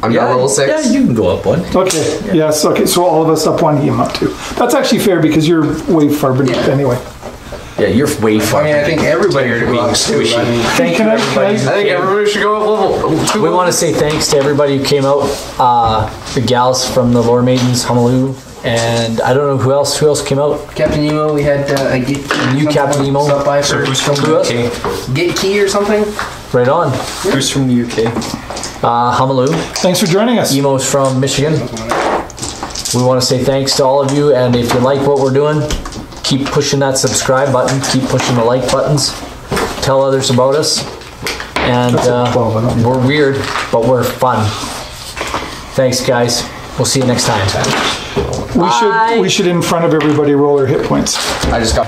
I'm not level 6. Yeah, you can go up one. Okay. Yes. Okay. So all of us up 1, him up 2. That's actually fair because you're way far beneath anyway. Yeah, you're way far. I mean, I think everybody are being squishy. I mean, Thank you, Can I- everybody. I think everybody should go up level 2. We want to say thanks to everybody who came out. The gals from the Lore Maidens, Honolulu, and I don't know who else. Who else came out? Captain Nemo, we had a Get You, Captain Nemo. Stop by for Who's from Who the else? UK? Get Key or something. Right on. Who's from the UK? Honolulu. Thanks for joining us. Emo's from Michigan. We want to say thanks to all of you, and if you like what we're doing, keep pushing that subscribe button, keep pushing the like buttons, tell others about us, and That's a 12, I don't know. we're weird, but we're fun. Thanks, guys. We'll see you next time. We should in front of everybody roll our hit points. I just got.